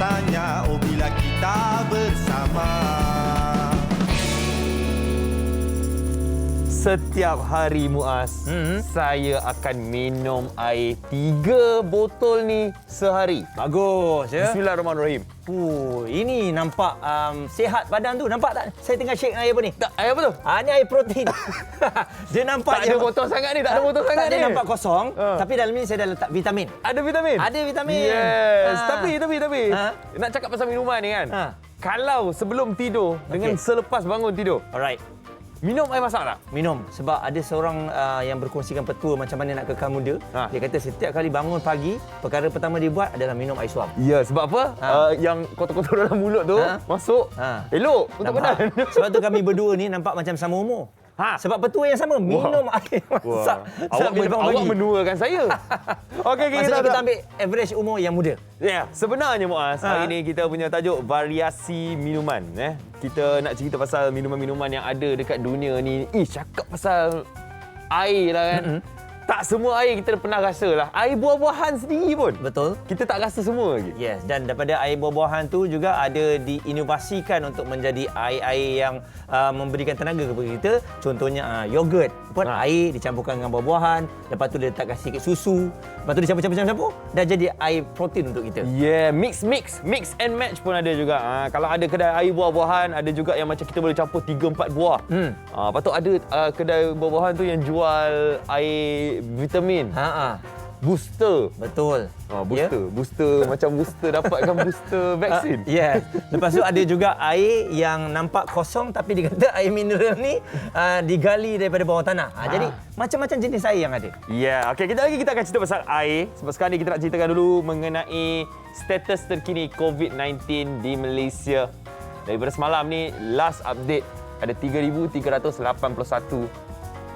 indahnya bila kita bersama. Setiap hari Muaz, saya akan minum air 3 botol ni sehari. Bagus ya. Bismillahirrahmanirrahim. Ini nampak sihat badan tu. Nampak tak? Saya tengah shake air apa ni? Tak, air apa tu? Ni air protein. Dia nampak Tak ada botol sangat ni, tak ada botol sangat ni. Dia nampak kosong, tapi dalam ni saya dah letak vitamin. Ada vitamin? Ada vitamin. Yes. Tapi. Nak cakap pasal minuman ni kan. Kalau sebelum tidur dengan selepas bangun tidur, Alright. minum air masak tak? Minum. Sebab ada seorang yang berkongsikan petua macam mana nak kekal muda. Dia kata setiap kali bangun pagi, perkara pertama dia buat adalah minum air suam. Ya, sebab apa? Yang kotor-kotor dalam mulut tu masuk. Elok untuk badan. Sebab tu kami berdua ni nampak macam sama umur. Sebab petua yang sama, minum air masak. Awak menuakan saya. Okey, Maksudnya kita ambil average umur yang muda. Ya, sebenarnya Muaz, hari ni kita punya tajuk variasi minuman. Kita nak cerita pasal minuman-minuman yang ada dekat dunia ni. Cakap pasal air lah kan. Tak semua air kita pernah rasa lah. Air buah-buahan sendiri pun. Betul. Kita tak rasa semua lagi. Yes, dan daripada air buah-buahan tu juga ada diinovasikan untuk menjadi air-air yang memberikan tenaga kepada kita. Contohnya yogurt pun air dicampurkan dengan buah-buahan, lepas tu dia letakkan sikit susu, lepas tu dicampur-campur dah jadi air protein untuk kita. Yeah, mix and match pun ada juga. Kalau ada kedai air buah-buahan, ada juga yang macam kita boleh campur 3-4 buah. Patut ada kedai buah-buahan tu yang jual air vitamin. Booster. Betul. Booster macam booster dapatkan booster vaksin. Yes. Lepas tu ada juga air yang nampak kosong tapi dia kata air mineral ni digali daripada bawah tanah. Jadi macam-macam jenis air yang ada. Ya, okey, kita akan cerita pasal air. Sebab sekarang ni kita nak ceritakan dulu mengenai status terkini COVID-19 di Malaysia. Daripada semalam ni last update ada 3,381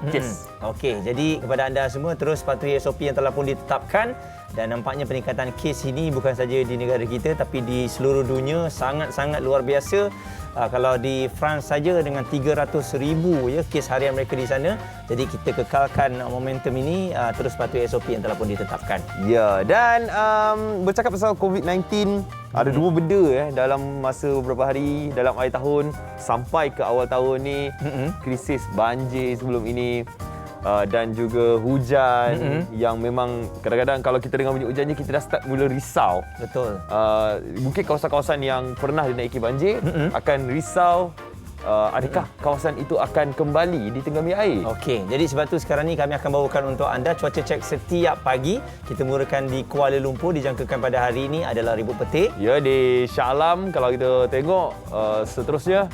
kes. Okey, jadi kepada anda semua terus patuhi SOP yang telah pun ditetapkan dan nampaknya peningkatan kes ini bukan saja di negara kita tapi di seluruh dunia sangat-sangat luar biasa. Kalau di France saja dengan 300,000 ya kes harian mereka di sana. Jadi kita kekalkan momentum ini terus patuhi SOP yang telah pun ditetapkan. Ya, dan bercakap pasal COVID-19, ada dua benda dalam masa beberapa hari dalam akhir tahun sampai ke awal tahun ni, krisis banjir sebelum ini dan juga hujan yang memang kadang-kadang kalau kita dengar bunyi hujan je kita dah start mula risau. Betul. Mungkin kawasan-kawasan yang pernah dinaiki banjir akan risau adakah kawasan itu akan kembali ditenggami air. Okey, jadi sebab tu sekarang ni kami akan bawakan untuk anda cuaca cek setiap pagi. Kita mulakan di Kuala Lumpur, dijangkakan pada hari ini adalah ribut petir. Ya, di Shah Alam kalau kita tengok seterusnya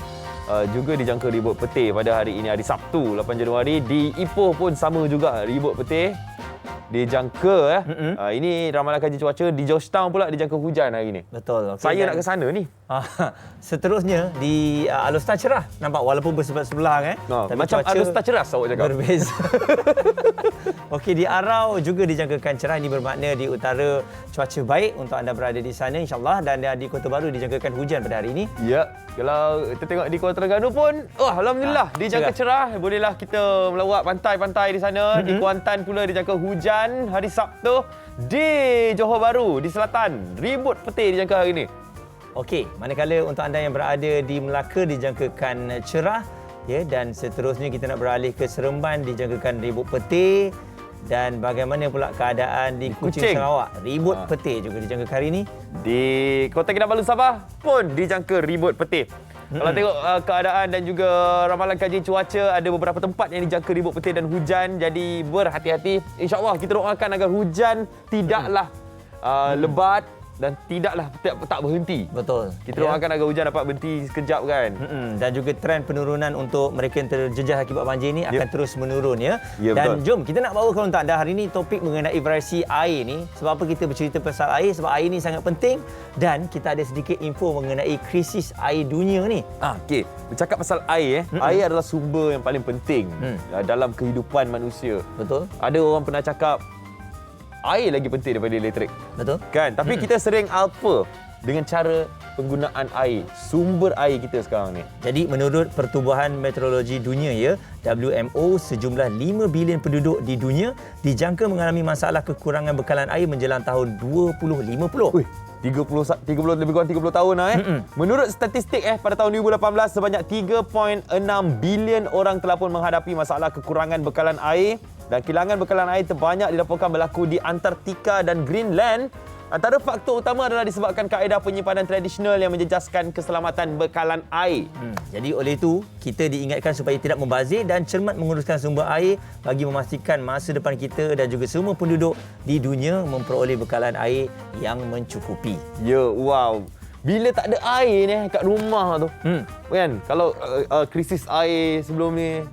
juga dijangka ribut petir pada hari ini, hari Sabtu 8 Januari. Di Ipoh pun sama juga ribut petir dijangka. Ini ramalan kaji cuaca. Di Georgetown pula dijangka hujan hari ini. Betul. Okay, saya nak ke sana ni. Seterusnya di Alor Star cerah. Nampak walaupun bersebelah-sebelah tapi macam Alor Star cerah awak cakap. Berbeza. Okey, di Arau juga dijangkakan cerah. Ini bermakna di utara cuaca baik untuk anda berada di sana insya-Allah, dan di Kota Baru dijangkakan hujan pada hari ini. Ya, kalau kita tengok di Kuala Terengganu pun alhamdulillah dijangka cerah. Bolehlah kita melawat pantai-pantai di sana. Di Kuantan pula dijangka hujan hari Sabtu. Di Johor Bahru di selatan ribut petir dijangka hari ini. Okey, manakala untuk anda yang berada di Melaka dijangkakan cerah ya, dan seterusnya kita nak beralih ke Seremban dijangkakan ribut petir. Dan bagaimana pula keadaan di Kuching Sarawak? Ribut petir juga dijangka hari ini. Di Kota Kinabalu Sabah pun dijangka ribut petir. Kalau tengok keadaan dan juga ramalan kaji cuaca, ada beberapa tempat yang dijangka ribut petir dan hujan. Jadi berhati-hati. InsyaAllah kita doakan agar hujan tidaklah lebat dan tidaklah tak berhenti. Betul. Kita doakan agar hujan dapat berhenti sekejap kan. Dan juga trend penurunan untuk mereka yang terjejas akibat banjir ini akan terus menurun ya. Dan betul. jom kita nak bawakan untuk anda hari ini topik mengenai variasi air ni. Sebab apa kita bercerita pasal air? Sebab air ni sangat penting dan kita ada sedikit info mengenai krisis air dunia ni. Okey, bercakap pasal air air adalah sumber yang paling penting dalam kehidupan manusia. Betul. Ada orang pernah cakap air lagi penting daripada elektrik. Betul. Kan? Tapi kita sering alpa dengan cara penggunaan air, sumber air kita sekarang ni. Jadi menurut Pertubuhan Meteorologi Dunia ya, WMO, sejumlah 5 bilion penduduk di dunia dijangka mengalami masalah kekurangan bekalan air menjelang tahun 2050. lebih kurang 30 tahun lah Menurut statistik pada tahun 2018 sebanyak 3.6 bilion orang telah pun menghadapi masalah kekurangan bekalan air dan kehilangan bekalan air terbanyak dilaporkan berlaku di Antartika dan Greenland. Antara faktor utama adalah disebabkan kaedah penyimpanan tradisional yang menjejaskan keselamatan bekalan air. Jadi oleh itu, kita diingatkan supaya tidak membazir dan cermat menguruskan sumber air bagi memastikan masa depan kita dan juga semua penduduk di dunia memperoleh bekalan air yang mencukupi. Ya, wow. Bila tak ada air ni kat rumah tu, kan? Kalau krisis air sebelum ni,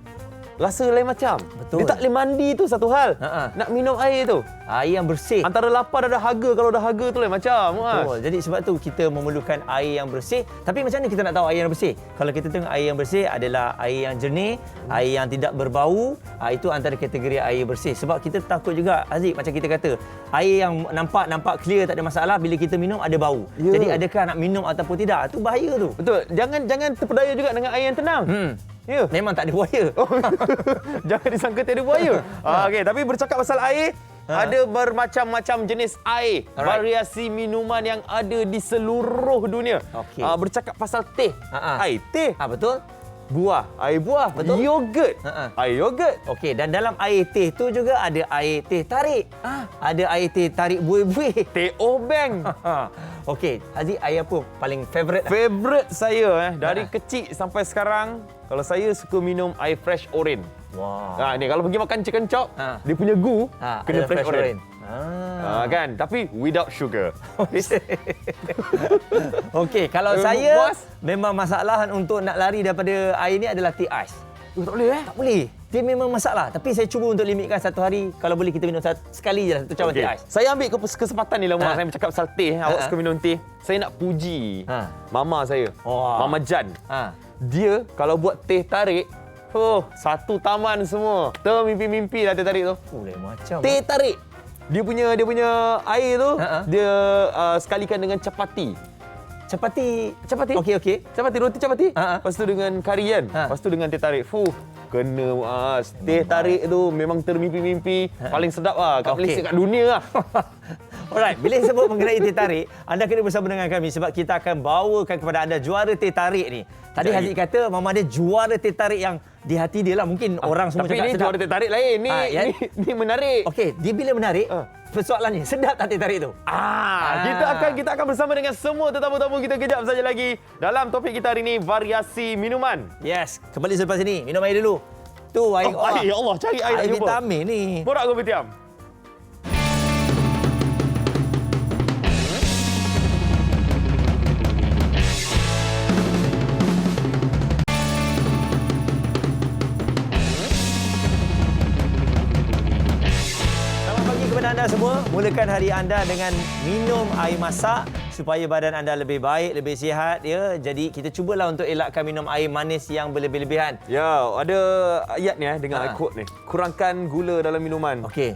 rasa lain macam. Betul. Dia tak boleh mandi tu satu hal. Nak minum air tu. Air yang bersih. Antara lapar dan dahaga, kalau dahaga tu lain macam. Betul. Jadi sebab tu kita memerlukan air yang bersih. Tapi macam mana kita nak tahu air yang bersih? Kalau kita tengok air yang bersih adalah air yang jernih, air yang tidak berbau, itu antara kategori air bersih. Sebab kita takut juga, Aziz, macam kita kata, air yang nampak clear tak ada masalah, bila kita minum ada bau. Ya. Jadi adakah nak minum ataupun tidak? Itu bahaya tu. Betul. Jangan terpedaya juga dengan air yang tenang. Ya. Memang tak ada buaya. Jangan disangka tiada buaya. Okey, tapi bercakap pasal air, ada bermacam-macam jenis air, variasi minuman yang ada di seluruh dunia. Okey. Bercakap pasal teh. Air teh. Betul. Buah, air buah. Betul. Yogurt. Air yogurt. Okey, dan dalam air teh tu juga ada air teh tarik. Ada air teh tarik buih-buih. Teh obeng. Okey, Haziq, air apa paling favourite? Favorite saya dari kecil sampai sekarang, kalau saya suka minum air fresh orange. Wah. Ni kalau pergi makan chicken chop, dia punya gu kena fresh orange. Kan, tapi without sugar. Okey, kalau saya Bos? memang masalah untuk nak lari daripada air ni adalah teh ais. Tak boleh Tak boleh. Dia memang masalah. Tapi saya cuba untuk limitkan satu hari. Kalau boleh kita minum sekali je lah, satu cawan teh ais. Saya ambil kesempatan ni lah, Mak. Saya bercakap pasal teh. Awak suka minum teh. Saya nak puji mama saya. Mama Jan. Dia kalau buat teh tarik, satu taman semua. Termimpi-mimpi lah teh tarik tu. Lain macam. Teh tarik. Dia punya air tu, dia sekalikan dengan capati. Capati. Okey. Capati, roti capati. Lepas tu dengan kari kan. Lepas tu dengan teh tarik. Kena Mas. Teh tarik tu memang termimpi-mimpi. Paling sedap lah kat Malaysia, kat dunia lah. Alright, bila sebut mengenai teh tarik, anda kena bersama dengan kami sebab kita akan bawakan kepada anda juara teh tarik ni. Tadi Haziq kata mama dia juara teh tarik yang di hati dia lah. Mungkin orang semua tapi cakap ni sedap. juara teh tarik lain. Ni menarik. Okey, dia bila menarik, persoalannya sedap tak teh tarik tu? Kita akan bersama dengan semua tetamu-tamu kita kejap saja lagi dalam topik kita hari ini, variasi minuman. Yes, kembali selepas ini. Minum air dulu. Tu air. Air, ya Allah, cari air tak jumpa. vitamin ni. Borak Kopitiam. Anda semua, mulakan hari anda dengan minum air masak supaya badan anda lebih baik, lebih sihat ya. Jadi kita cubalah untuk elakkan minum air manis yang berlebih-lebihan. Ya, ada ayat ni dengan quote ni. Kurangkan gula dalam minuman. Okey.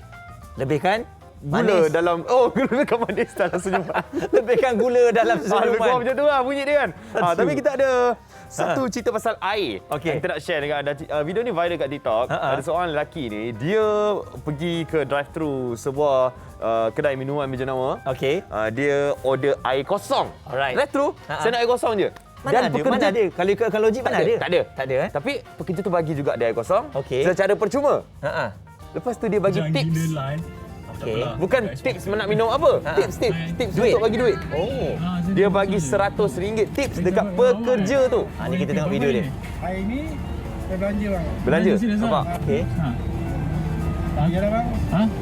Lebihkan Gula manis. dalam lebihkan manis dalam senyuman. Lebihkan gula dalam Lebih senyuman. kurang macam tu lah bunyi dia kan. Tapi kita ada satu cerita pasal air. Okey. Yang kita nak share dengan anda. Video ni viral kat TikTok. Ada seorang lelaki ni, dia pergi ke drive-thru sebuah kedai minuman berjenama. Okey. Dia order air kosong. Alright. Drive-thru, saya nak air kosong je. Mana ada? Kalau ikutkan logik mana ada? Tak ada. Tak ada Tapi pekerja tu bagi juga dia air kosong. Okey. Secara percuma. Lepas tu dia bagi tips. Okey. Bukan tips nak minum apa. Tips Duit. untuk bagi duit. Oh. Dia bagi RM100 tips dekat pekerja tu. Ni kita tengok video dia. Hari ni saya belanja bang. Belanja. Nampak? Okey. Ya dah bang.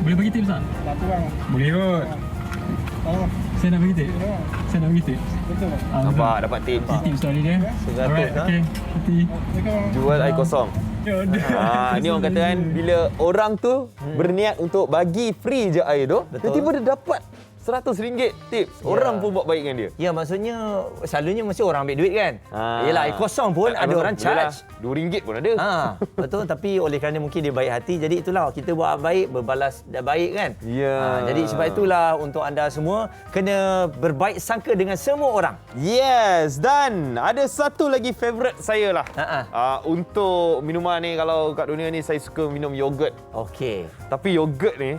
Boleh bagi tips tak? Satu bang. Boleh kot. Oh, Saya nak bagi tips. Saya nak bagi tips. betul bang. Nampak dapat tips. Tips tadi dia. Alright, okey. Hati. Betul bang. Jual air kosong. Ya, Ni orang kata kan, bila orang tu berniat untuk bagi free je air tu, Betul. tiba-tiba dia dapat RM100 tips. Orang pun buat baik dengan dia. Ya, maksudnya selalunya mesti orang ambil duit kan. Yelah, air kosong pun ada orang charge. RM2 pun ada. Betul, tapi oleh kerana mungkin dia baik hati, jadi itulah kita buat baik, berbalas dah baik kan. Ya. Jadi sebab itulah untuk anda semua kena berbaik sangka dengan semua orang. Yes, dan ada satu lagi favourite saya lah. Untuk minuman ni, kalau kat dunia ni saya suka minum yogurt. Okey. Tapi yogurt ni,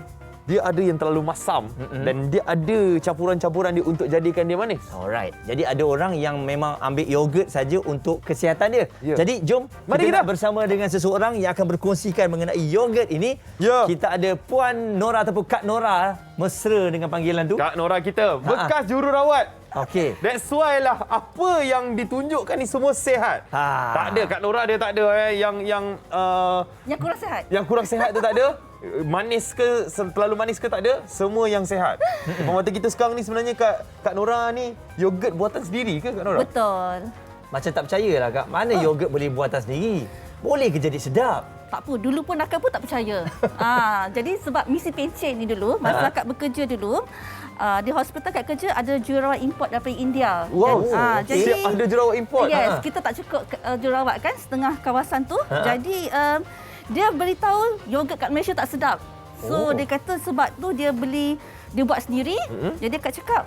dia ada yang terlalu masam dan dia ada campuran-campuran dia untuk jadikan dia manis. Alright. Jadi ada orang yang memang ambil yogurt saja untuk kesihatan dia. Ya. Jadi jom Mari kita kita bersama dengan seseorang yang akan berkongsikan mengenai yogurt ini. Ya. Kita ada Puan Nora ataupun Kak Nora, mesra dengan panggilan tu. Kak Nora kita, bekas jururawat. Okey. That's why lah apa yang ditunjukkan ni semua sihat. Tak ada Kak Nora, dia tak ada yang kurang sihat. yang kurang sihat tu tak ada. Manis ke, terlalu manis ke tak ada. Semua yang sihat. Pemata kita sekarang ni sebenarnya Kak Nora ni yogurt buatan sendiri ke Kak Nora? Betul. Macam tak percayalah Kak. Mana yogurt boleh buatan sendiri? Boleh ke jadi sedap? Tak apa, dulu pun akak pun tak percaya. Jadi sebab misi pencen ni dulu, masa akak bekerja dulu, di hospital akak kerja ada jururawat import daripada India. Wow. Jadi Ada jururawat import. yes, kita tak cukup jururawat kan setengah kawasan tu. Jadi dia beritahu yogurt kat Malaysia tak sedap. So dia kata sebab tu dia buat sendiri. Jadi akak cakap,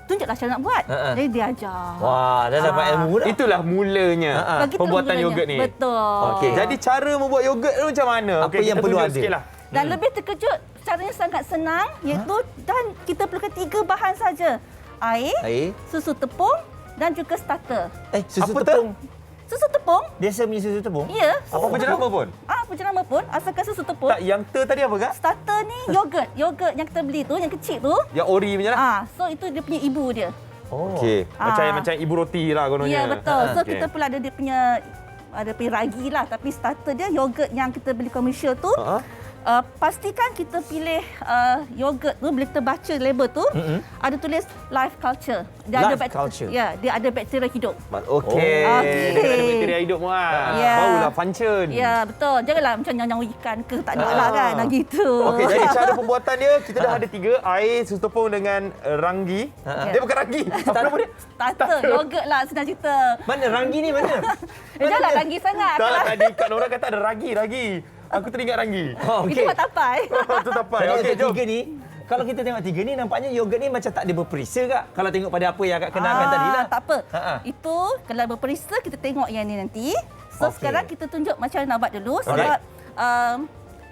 tunjuklah cara nak buat. Jadi dia ajar. Wah, dah dapat ilmu dah. Itulah mulanya Begitu pembuatan mulanya. yogurt ni. Betul. Okey, jadi cara membuat yogurt tu macam mana? Apa Okey, yang kita perlu tunjuk ada? sikitlah. Dan lebih terkejut, caranya sangat senang iaitu dan kita perlukan 3 bahan saja. Air, susu tepung dan juga starter. Susu Apa tu? tepung. Susu tepung? Biasa punya susu tepung? Ya. Apa jenama pun? Apa jenama pun, asalkan susu tepung. Tak, yang tadi apa Kak? Starter ni yogurt. Yogurt yang kita beli tu, yang kecil tu. Yang ori punya lah. So itu dia punya ibu dia. Okey, macam ibu roti lah kononnya. Ya, betul. So Okey. kita pula ada dia punya ragi lah, tapi starter dia yogurt yang kita beli komersial tu. Pastikan kita pilih yogurt tu, bila kita baca label tu, ada tulis live culture. Dia Live ada culture. Ya, dia ada bakteria hidup. Okey. Okey. Dia ada bakteria hidup lah. Ya. Baulah pancen. Ya, betul. Janganlah macam nyang ikan ke, tak nak lah kan, nak gitu. Okey, jadi cara pembuatan dia kita dah ada 3, air, susu tepung dengan ranggi. Dia bukan ranggi. Apa nama dia? Starter, yogurt lah senang cerita. Mana ranggi ni mana? Janganlah ragi sangat. Tak lah, tadi Kak Nora kata ada ragi. Aku teringat ranggi. Itu buat tapai. Itu tapai. Jadi Okey, jom. tiga ni, kalau kita tengok 3 ni, nampaknya yogurt ni macam tak ada berperisa Kak. Kalau tengok pada apa yang Kak kenalkan tadi lah. Tak apa. Itu kalau berperisa kita tengok yang ni nanti. So sekarang kita tunjuk macam mana nak buat dulu sebab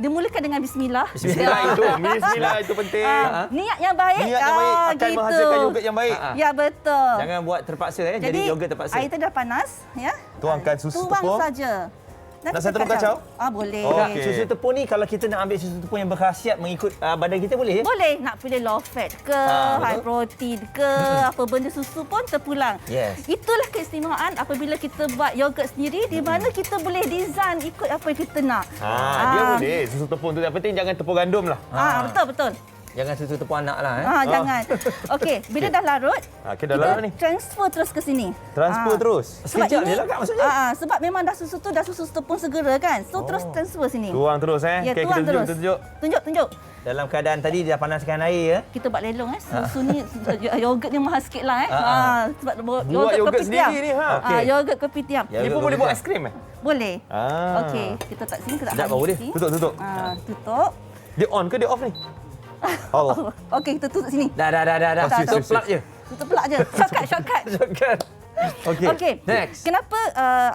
dimulakan dengan bismillah. Bismillah itu penting. Niat yang baik. Niat yang baik akan gitu. menghasilkan yogurt yang baik. Ya, betul. Jangan buat terpaksa jadi yogurt terpaksa. Air tu dah panas, ya. Tuangkan susu tepung. Tuang saja. Nak saya turun kacau? Boleh. Kak, Okey. susu tepung ni kalau kita nak ambil susu tepung yang berkhasiat mengikut badan kita boleh ya? Boleh nak pilih low fat ke, high protein ke, apa benda susu pun terpulang. Yes. Itulah keistimewaan apabila kita buat yogurt sendiri di mana kita boleh design ikut apa yang kita nak. Dia boleh. Susu tepung tu yang penting jangan tepung gandum lah. Betul. Jangan susu tepung anak lah. Jangan. Okey, bila dah larut, Okey, dah larut ni. transfer terus ke sini. Transfer terus. Sekejap je lah Kak maksudnya. Sebab memang dah susu tu dah susu tepung segera kan. So terus transfer sini. Tuang terus Ya, Okey, tuang kita terus. tunjuk. Tunjuk. Dalam keadaan tadi dia dah panaskan air ya. Kita buat lelong susu ni yogurt ni mahal sikit lah sebab Buat yogurt sendiri ni Okey. Yogurt kopi tiam. Ni pun boleh buat aiskrim Boleh. Ah. Okey, kita tak sini kita Sekejap, habis. boleh. sini. Tutup. Tutup. Dia on ke dia off ni? Allah. Okey, kita tutup sini. Dah. Dah. Tutup plug je. Tutup pula je. Shortcut. Shortcut. Okey. Next. Kenapa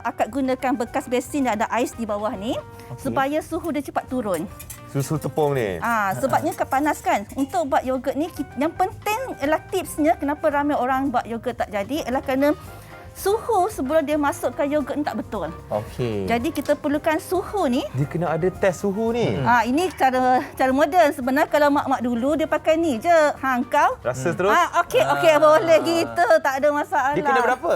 akak gunakan bekas besin yang ada ais di bawah ni? Supaya suhu dia cepat turun. Susu tepung ni. Sebabnya panas kan. Untuk buat yogurt ni, yang penting ialah tipsnya kenapa ramai orang buat yogurt tak jadi ialah kerana suhu sebelum dia masukkan yogurt ni tak betul. Okey. Jadi kita perlukan suhu ni. Dia kena ada test suhu ni. Ini cara moden. Sebenarnya kalau mak-mak dulu dia pakai ni je. Kau? Rasa terus. Okey, boleh gitu. Tak ada masalah. Dia kena berapa?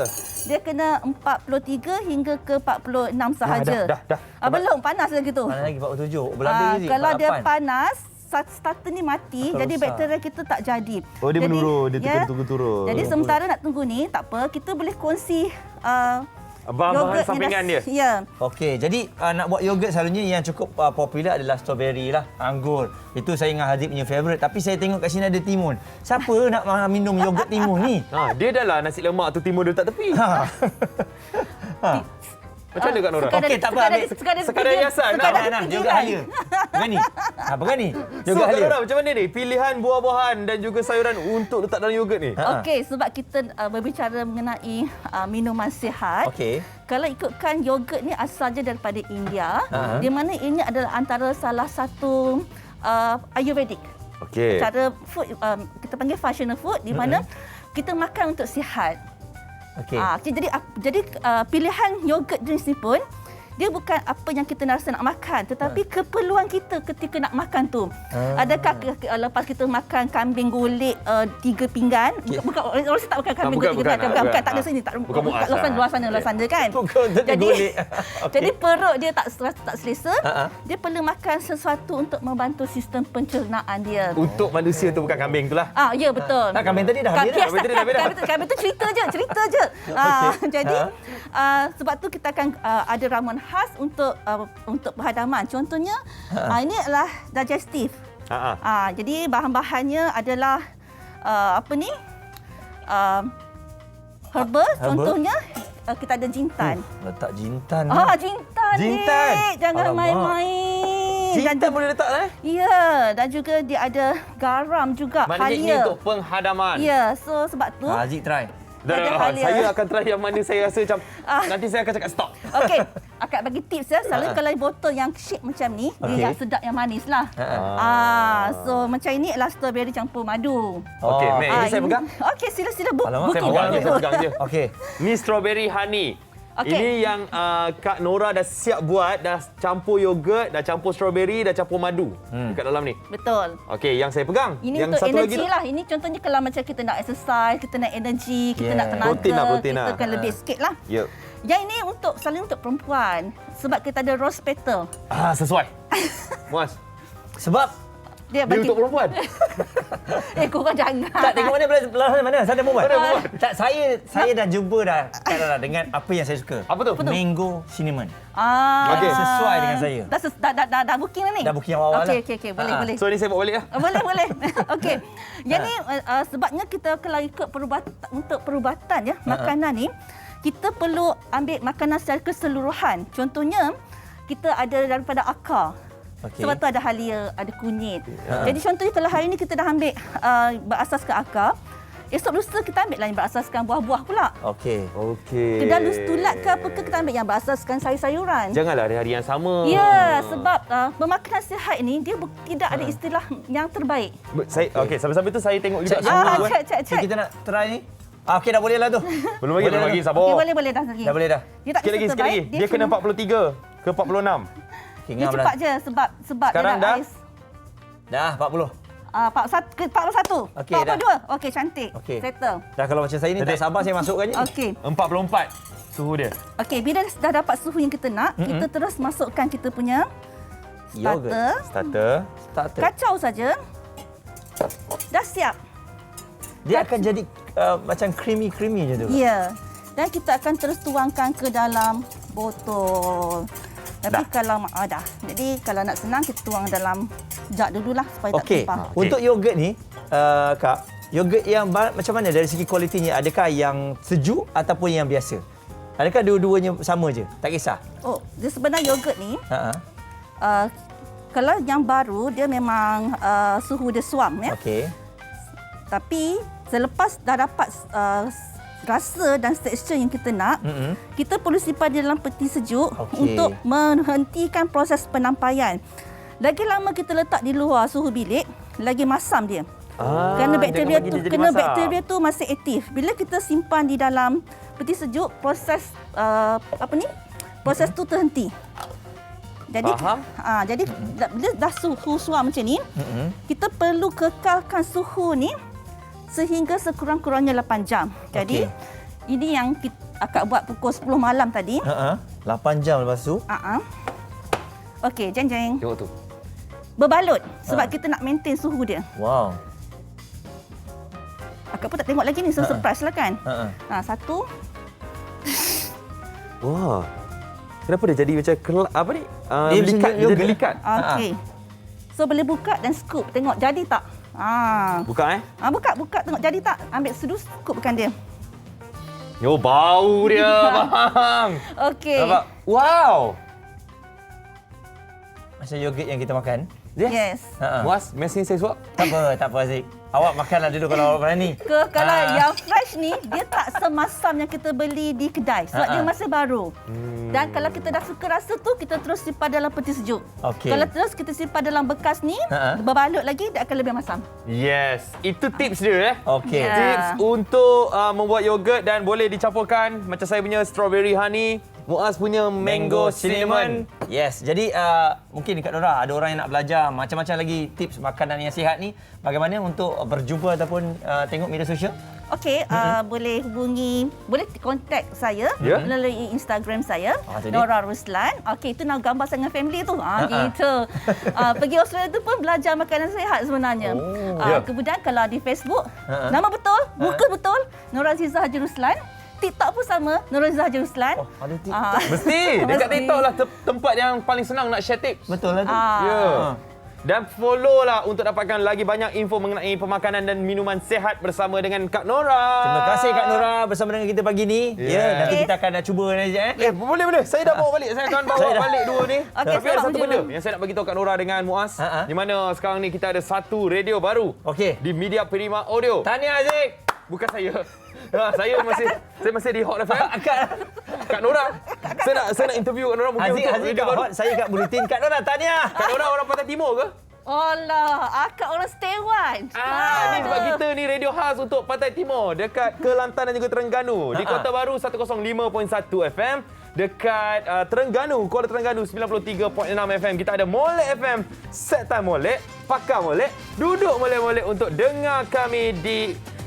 Dia kena 43 hingga ke 46 sahaja. Dah. Belum panas lagi tu. Mana lagi 47? Berlambing je. Kalau dia 48. panas, starter ni mati, jadi bakteria kita tak jadi. Oh, dia Jadi, menurun, dia turun. Jadi sementara nak tunggu ni, tak apa, kita boleh kongsi bahan-bahan yogurt yang sampingan dia. Ya. Okey, jadi nak buat yogurt selalunya yang cukup popular adalah strawberry lah, anggur. Itu saya dengan Haziq punya favourite. Tapi saya tengok kat sini ada timun. Siapa nak minum yogurt timun ni? Dia dah lah nasi lemak tu timun dia letak tepi. Macam mana Kak Nora? Okey, tak apa, ambil sekadar hiasan. Nah, yogurt halia. Berani? Berani? So, Yogurt Kak halia. Nora macam mana ni? Pilihan buah-buahan dan juga sayuran untuk letak dalam yogurt ni? Okey, sebab kita berbicara mengenai minuman sihat. Okey. Kalau ikutkan yogurt ni asalnya daripada India, di mana ini adalah antara salah satu Ayurvedic. Okey. Cara food kita panggil functional food di mana kita makan untuk sihat. Okey. Jadi pilihan yogurt drinks ni pun dia bukan apa yang kita rasa nak makan, tetapi keperluan kita ketika nak makan tu. Adakah lepas kita makan kambing golek 3 pinggan, bukan orang tak makan kambing golek 3 pinggan, bukan tak ada sini, tak Bukan muas, luar sana kan. Bukan untuk digolek. Jadi perut dia tak selesa, dia perlu makan sesuatu untuk membantu sistem pencernaan dia. Untuk manusia tu bukan kambing tu lah. Ya betul. Tak, kambing tadi dah habis dah. Kambing tadi dah habis dah. Kambing tu cerita je. Jadi sebab tu kita akan ada ramuan khas untuk perhadaman. Contohnya ini adalah digestif. Jadi bahan-bahannya adalah herbal. Contohnya kita ada jintan. Letak jintan. Jintan. Jintan. Dik. Jangan Alamak. main-main. Jintan boleh letak Ya, dan juga dia ada garam juga. Maknanya ini halia. untuk penghadaman. Ya, so sebab tu Aziz try. Saya akan try yang mana saya rasa macam nanti saya akan cakap stop. Okey, akak bagi tips ya. Selalu kalau botol yang shape macam ni, dia yang sedap, yang manis lah. So macam ini adalah strawberry campur madu. Okey, Mek, ini saya ini- pegang. Okey, sila Alamak, Saya booking. pegang je. Okey. Ni strawberry honey. Okey. Ini yang Kak Nora dah siap buat, dah campur yogurt, dah campur strawberry, dah campur madu dekat dalam ni. Betul. Okey, yang saya pegang. Ini yang untuk satu energi lagi tu. lah. Ini contohnya kalau macam kita nak exercise, kita nak energi, kita Yeah. nak tenaga, Protein kita lah. akan lebih sikit lah. Ya. Yang ini selalu untuk perempuan. Sebab kita ada rose petal. Sesuai. Muas. Sebab Dia Dia untuk perempuan. korang jangan. tak tengok mana sana perempuan. Mana perempuan? Tak, saya dah jumpa dah dengan apa yang saya suka. Apa tu? Mango cinnamon. Okey. Sesuai dengan saya. Dah booking dah ni? Dah booking awal-awal lah. Okey, boleh. So ni saya bawa balik lah. Boleh. Okey. Yang ni sebabnya kita kalau ikut perubatan ya, makanan ni kita perlu ambil makanan secara keseluruhan. Contohnya kita ada daripada akar. Okey. Sebab tu ada halia, ada kunyit. Jadi contohnya kalau hari ni kita dah ambil berasaskan akar, esok lusa kita ambil lah yang berasaskan buah-buah pula. Okey. Okey. Kedalus tulat ke apa ke, kita ambil yang berasaskan sayur-sayuran. Janganlah hari-hari yang sama. Ya, sebab pemakanan sihat ini dia tidak ada istilah yang terbaik. Okey, sambil-sambil tu saya tengok juga Cek, semua tu. Cek. Kita nak try ni. Okey, dah boleh lah tu. Belum lagi, sabar. Okey, boleh dah lagi. Dah boleh dah. Dia tak Sikit lagi. terbaik, Dia kena 43 ke 46. Dia cepat je sebab Sekarang dia dah? ais. Dah 40. 41. Okey, dah. 42. Okey, cantik. Okey. Settle. Dah kalau macam saya ni tak sabar saya masukkan je. Okey. 44 suhu dia. Okey, bila dah dapat suhu yang kita nak, kita terus masukkan kita punya Yogurt. starter. Starter. Kacau saja. Dah siap. Dia akan jadi macam creamy je tu. Ya. Dan kita akan terus tuangkan ke dalam botol. Tapi kalau dah. Jadi kalau nak senang kita tuang dalam jug dululah supaya Okey. tak tumpah. Untuk yogurt ni, Kak, yogurt yang macam mana dari segi kualitinya? Adakah yang sejuk ataupun yang biasa? Adakah dua-duanya sama je? Tak kisah. Dia sebenarnya yogurt ni Ha. kalau yang baru dia memang suhu dia suam ya. Okey. Tapi selepas dah dapat rasa dan tekstur yang kita nak, kita perlu simpan di dalam peti sejuk untuk menghentikan proses penampaian. Lagi lama kita letak di luar suhu bilik, lagi masam dia. Kerana bakteria tu masih aktif. Bila kita simpan di dalam peti sejuk, proses proses tu terhenti. Jadi jadi bila dah suhu suam macam ni, kita perlu kekalkan suhu ni sehingga sekurang-kurangnya 8 jam. Jadi ini yang akak buat pukul 10 malam tadi. 8 jam lepas tu. Okey, jeng. Tengok tu. Berbalut sebab kita nak maintain suhu dia. Wow. Akak pun tak tengok lagi ni, so surprise lah kan. Satu. Wah. Kenapa dia jadi macam apa ni? Dia Melikat, macam yogurt. melikat. Okey. So boleh buka dan scoop. Tengok jadi tak? Buka Buka tengok jadi tak? Ambil sudu, scoopkan dia. Yo, bau dia, bang. Okey. Nampak? Wow. Macam yogurt yang kita makan. Yes. Muas, mesin saya suap. Tak apa Zik. Awak makanlah dulu kalau awak berani. Kalau yang fresh ni, dia tak semasam yang kita beli di kedai. Sebab dia masih baru. Dan kalau kita dah suka rasa tu, kita terus simpan dalam peti sejuk. Okey. Kalau terus kita simpan dalam bekas ni, berbalut lagi, dia akan lebih masam. Yes, itu tips dia Okey. Ya. Tips untuk membuat yogurt dan boleh dicampurkan macam saya punya strawberry honey, Muaz punya mango cinnamon. Yes, jadi mungkin Kak Nora ada orang yang nak belajar macam-macam lagi tips makanan yang sihat ni. Bagaimana untuk berjumpa ataupun tengok media sosial? Okey, boleh hubungi, boleh kontak saya melalui Instagram saya, tu dia. Nora Ruslan. Okey, itu nama gambar saya dengan family tu. Gitu. Pergi Australia tu pun belajar makanan sihat sebenarnya. Kemudian kalau di Facebook, nama betul, muka betul, Nora Aziza Haji Ruslan. TikTok pun sama, Nora Aziza Haji Ruslan. Ada TikTok. Mesti dekat Mesti. TikTok lah tempat yang paling senang nak share tips. Betul lah tu. Ya. Dan follow lah untuk dapatkan lagi banyak info mengenai pemakanan dan minuman sihat bersama dengan Kak Nora. Terima kasih Kak Nora bersama dengan kita pagi ni. Ya, nanti kita akan cuba saja. Boleh. Saya dah bawa balik. Saya akan bawa balik dua ni. Okey, Tapi ada selamat satu berjumpa. benda yang saya nak bagi tahu Kak Nora dengan Muaz. Di mana sekarang ni kita ada satu radio baru. Okey. Di Media Prima Audio. Tahniah Aziz. Bukan saya. Saya masih di Hot FM. Kak Nora. Saya nak interview Kak Nora mungkin Aziz untuk radio kat baru. Hot, saya kat Bulletin. Kak Nora, tahniah. Kak Nora orang Pantai Timur ke? Alah, akak orang Stay One. Ni sebab kita ni radio khas untuk Pantai Timur dekat Kelantan dan juga Terengganu. Di Kota Baru 105.1 FM, dekat Terengganu, Kuala Terengganu 93.6 FM. Kita ada Molek FM, set time Molek, pakar Molek, duduk molek-molek untuk dengar kami di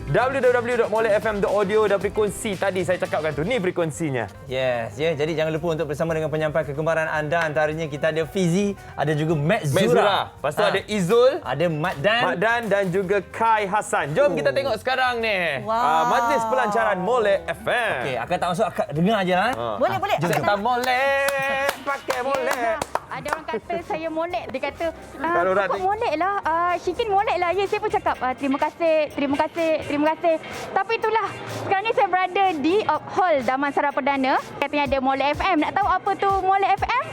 www.molekfm.audio dan frekuensi tadi saya cakapkan tu. Ni frekuensinya. Yes, ya. Jadi jangan lupa untuk bersama dengan penyampai kegemaran anda. Antaranya kita ada Fizi, ada juga Mek Zura. Lepas tu ada Izul, ada Maddan. Makdan dan juga Kai Hassan. Jom kita tengok sekarang ni. Wow. Majlis pelancaran Molek FM. Okey, akak tak masuk, akak dengar aje lah. Boleh. Jom kita molek, pakai molek. Ada orang kata saya molek. Dia kata, Kak Nora, kok molek lah? Syikin molek lah. Ya, saya pun cakap, terima kasih. Tapi itulah, sekarang ni saya berada di Hall Damansara Perdana. Katanya ada Molek FM. Nak tahu apa tu Molek FM?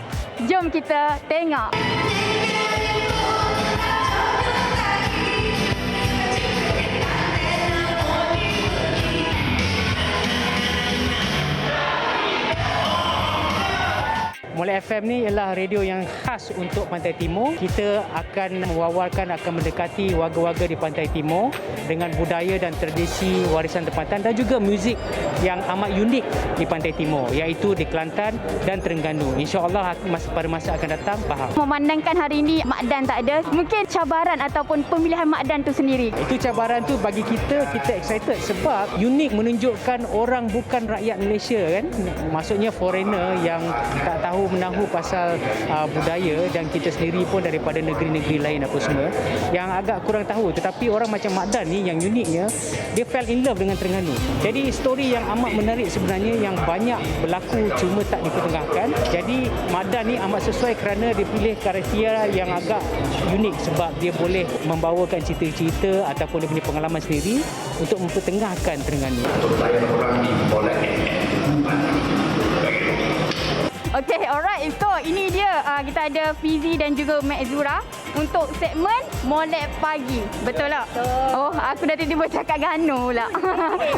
Jom kita tengok. Molek FM ni ialah radio yang khas untuk Pantai Timur. Kita akan mewawarkan, akan mendekati warga-warga di Pantai Timur dengan budaya dan tradisi warisan tempatan dan juga muzik yang amat unik di Pantai Timur, iaitu di Kelantan dan Terengganu. InsyaAllah pada masa akan datang faham. Memandangkan hari ini Makdan tak ada, mungkin cabaran ataupun pemilihan Makdan tu sendiri. Itu cabaran tu bagi kita excited sebab unik, menunjukkan orang bukan rakyat Malaysia kan. Maksudnya foreigner yang tak tahu menahu pasal budaya, dan kita sendiri pun daripada negeri-negeri lain apa semua yang agak kurang tahu. Tetapi orang macam Makdan ni yang uniknya, dia fell in love dengan Terengganu. Jadi story yang amat menarik sebenarnya yang banyak berlaku cuma tak dipertengahkan. Jadi Makdan ni amat sesuai kerana dia pilih karakter yang agak unik sebab dia boleh membawakan cerita-cerita ataupun dia punya pengalaman sendiri untuk mempertengahkan Terengganu. Okey, alright. So, ini dia. Kita ada Fizi dan juga Mek Zura untuk segmen Molek Pagi. Betul tak? Betul. Oh, aku dah tiba-tiba cakap Gano pula.